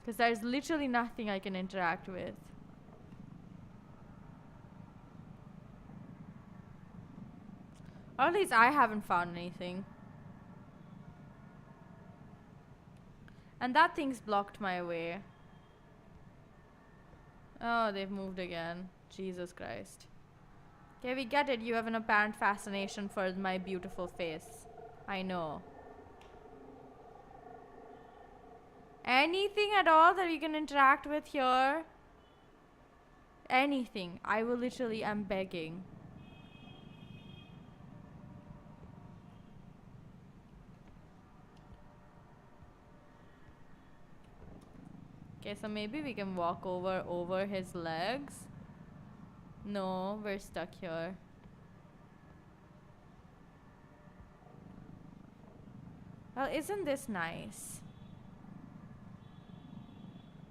Because there's literally nothing I can interact with. Or at least I haven't found anything. And that thing's blocked my way. Oh, they've moved again. Jesus Christ. Okay, we get it. You have an apparent fascination for my beautiful face. I know. Anything at all that we can interact with here? Anything. I will literally, I'm begging. Okay, so maybe we can walk over his legs. No, we're stuck here. Well, isn't this nice?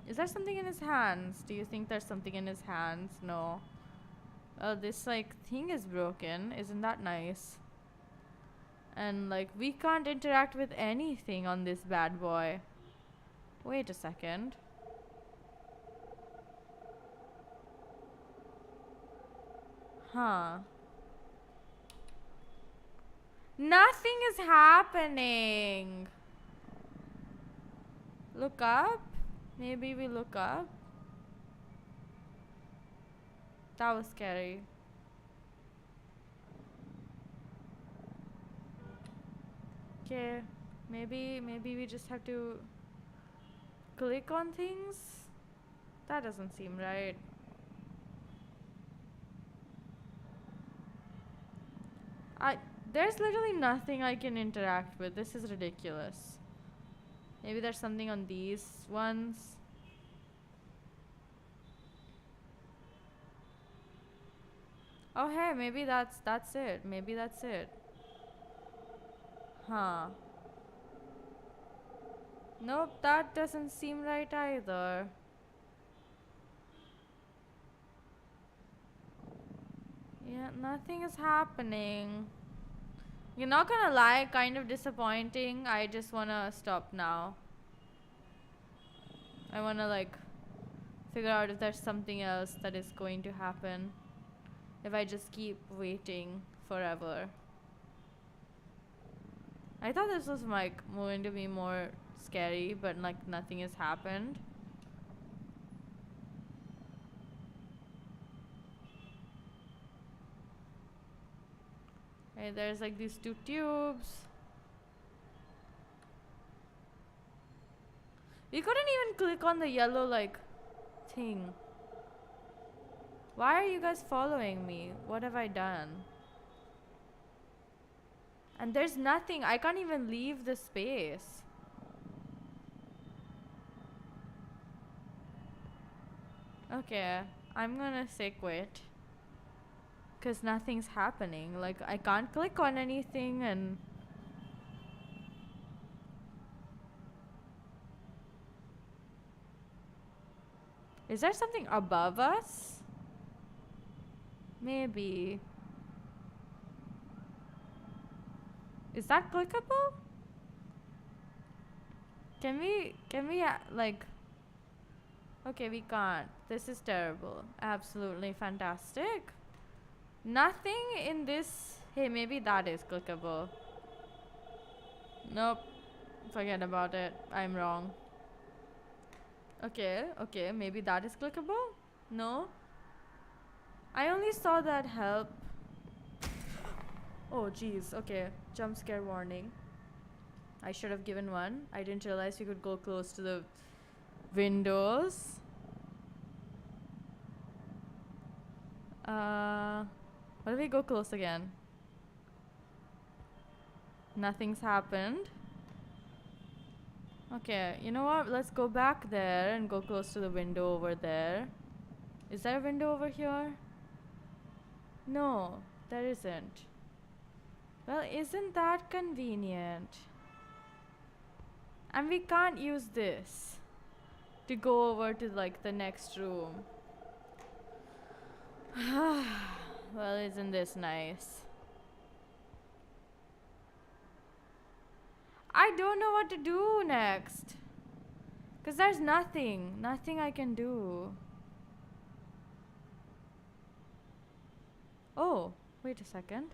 Is there something in his hands? Do you think there's something in his hands? No. Oh, this like thing is broken. Isn't that nice? And like we can't interact with anything on this bad boy. Wait a second. Huh. Nothing is happening. Look up? Maybe we look up? That was scary. Okay. Maybe we just have to click on things? That doesn't seem right. There's literally nothing I can interact with. This is ridiculous. Maybe there's something on these ones. Oh hey, maybe that's it. Maybe that's it. Huh. Nope, that doesn't seem right either. Yeah, nothing is happening. You're not gonna lie, kind of disappointing. I just wanna stop now. I wanna like figure out if there's something else that is going to happen. If I just keep waiting forever. I thought this was like going to be more scary, but like nothing has happened. Hey, there's like these two tubes. We couldn't even click on the yellow like thing. Why are you guys following me? What have I done? And there's nothing. I can't even leave the space. Okay, I'm gonna say quit. Because nothing's happening. Like, I can't click on anything and... Is there something above us? Maybe. Is that clickable? Can we, like... Okay, we can't. This is terrible. Absolutely fantastic. Nothing in this... Hey, maybe that is clickable. Nope. Forget about it. I'm wrong. Okay, maybe that is clickable? No? I only saw that help. Oh, jeez. Okay, jump scare warning. I should have given one. I didn't realize we could go close to the windows. What if we go close again? Nothing's happened. Okay, you know what? Let's go back there and go close to the window over there. Is there a window over here? No, there isn't. Well, isn't that convenient? And we can't use this to go over to like the next room. Well, isn't this nice? I don't know what to do next. Because there's nothing I can do. Oh, wait a second.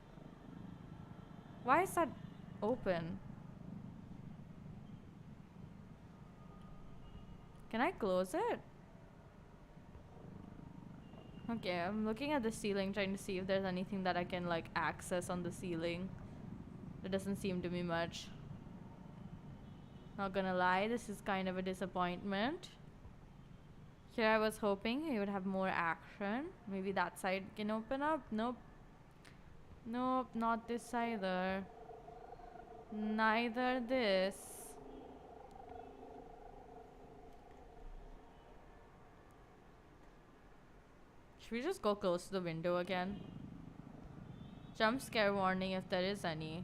Why is that open? Can I close it? Okay, I'm looking at the ceiling trying to see if there's anything that I can like access on the ceiling. There doesn't seem to be much. Not gonna lie, this is kind of a disappointment. Here I was hoping he would have more action. Maybe that side can open up. Nope. Nope, not this either. Neither this. Should we just go close to the window again? Jump scare warning if there is any.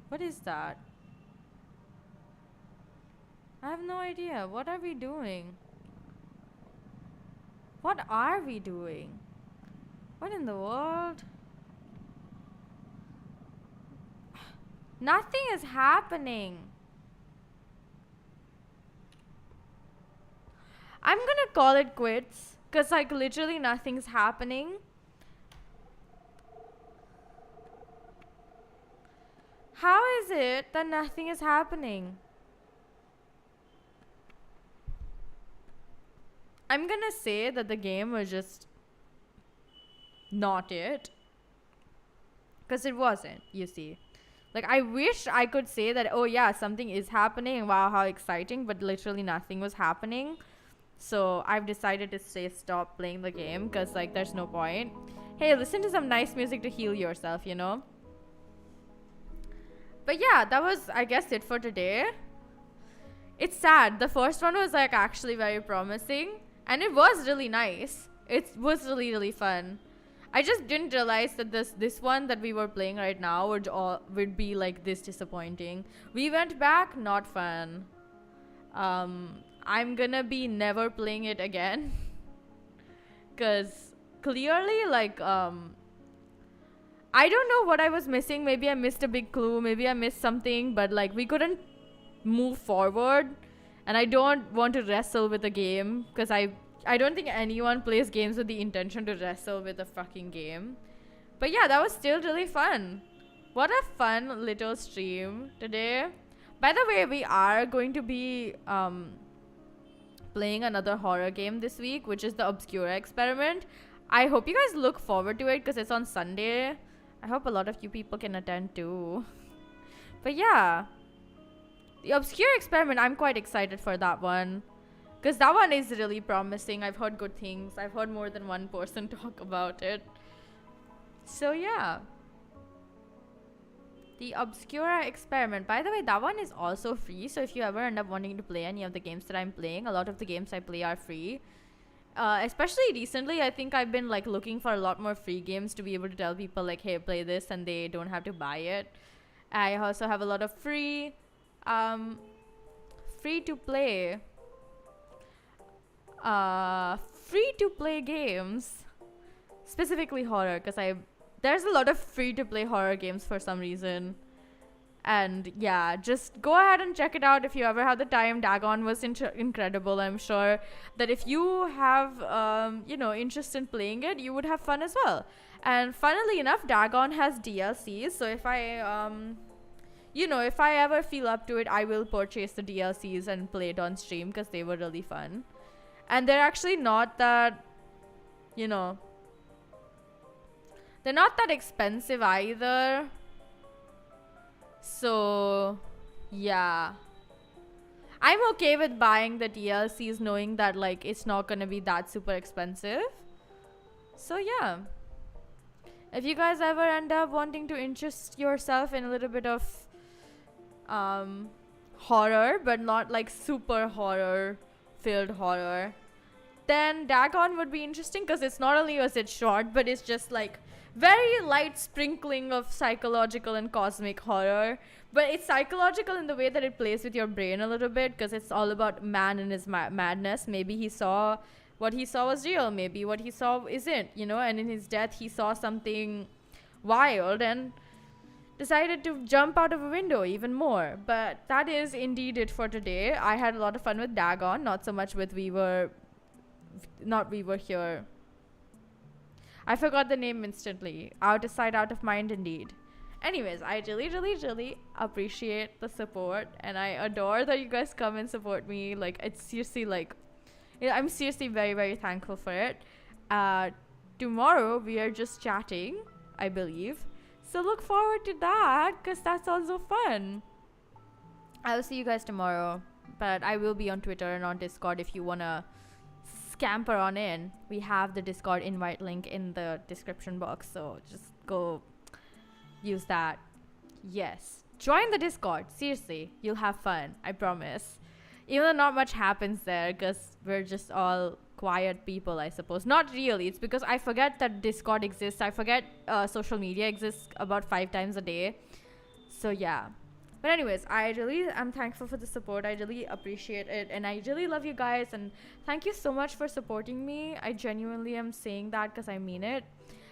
What is that? I have no idea. What are we doing? What are we doing? What in the world? Nothing is happening. I'm gonna call it quits. Cause like literally nothing's happening. How is it that nothing is happening? I'm gonna say that the game was just not it. Because it wasn't, you see. Like, I wish I could say that, oh yeah, something is happening. Wow, how exciting. But literally nothing was happening. So I've decided to say stop playing the game. Because, like, there's no point. Hey, listen to some nice music to heal yourself, you know? But yeah, that was, I guess, it for today. It's sad. The first one was like actually very promising, and it was really nice. It was really, really fun. I just didn't realize that this one that we were playing right now would be like this disappointing. We went back, not fun. I'm gonna be never playing it again. Cause clearly, like, I don't know what I was missing. Maybe I missed a big clue. Maybe I missed something. But like, we couldn't move forward, and I don't want to wrestle with the game because I don't think anyone plays games with the intention to wrestle with a fucking game. But yeah, that was still really fun. What a fun little stream today. By the way, we are going to be playing another horror game this week, which is the Obscura Experiment. I hope you guys look forward to it because it's on Sunday. I hope a lot of you people can attend too. But yeah, the Obscura Experiment, I'm quite excited for that one. Because that one is really promising. I've heard good things. I've heard more than one person talk about it. So yeah. The Obscura Experiment. By the way, that one is also free. So if you ever end up wanting to play any of the games that I'm playing, a lot of the games I play are free. Especially recently, I think I've been like looking for a lot more free games to be able to tell people like, hey, play this, and they don't have to buy it. I also have a lot of free to play games, specifically horror, because there's a lot of free to play horror games for some reason. And yeah, just go ahead and check it out if you ever have the time. Dagon was incredible. I'm sure that if you have interest in playing it, you would have fun as well. And funnily enough, Dagon has DLCs, so if I ever feel up to it, I will purchase the DLCs and play it on stream because they were really fun. And they're actually not that, they're not that expensive either. So, yeah. I'm okay with buying the DLCs knowing that, like, it's not gonna be that super expensive. So, yeah. If you guys ever end up wanting to interest yourself in a little bit of horror, but not like super horror filled horror, then Dagon would be interesting because it's not only was it short, but it's just like very light sprinkling of psychological and cosmic horror. But it's psychological in the way that it plays with your brain a little bit, because it's all about man and his madness. Maybe he saw what he saw was real, maybe what he saw isn't, and in his death he saw something wild and decided to jump out of a window even more. But that is indeed it for today. I had a lot of fun with Dagon, not so much with We Were Here. I forgot the name instantly. Out of sight, out of mind indeed. Anyways, I really, really, really appreciate the support, and I adore that you guys come and support me. Like, it's seriously like, I'm seriously very, very thankful for it. Tomorrow we are just chatting, I believe. So look forward to that, because that's also fun. I'll see you guys tomorrow, but I will be on Twitter and on Discord if you want to scamper on in. We have the Discord invite link in the description box, so just go use that. Yes, join the Discord. Seriously, you'll have fun, I promise. Even though not much happens there because we're just all quiet people, I suppose. Not really. It's because I forget that Discord exists. I forget social media exists about 5 times a day. So yeah. But anyways, I really am thankful for the support. I really appreciate it, and I really love you guys, and thank you so much for supporting me. I genuinely am saying that because I mean it.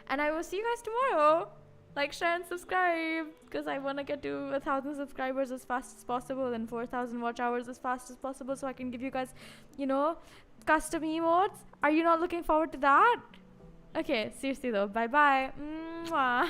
And I will see you guys tomorrow. Like, share, and subscribe, because I want to get to 1,000 subscribers as fast as possible and 4,000 watch hours as fast as possible, so I can give you guys, custom emotes. Are you not looking forward to that? Okay, seriously though. Bye bye. Mwah.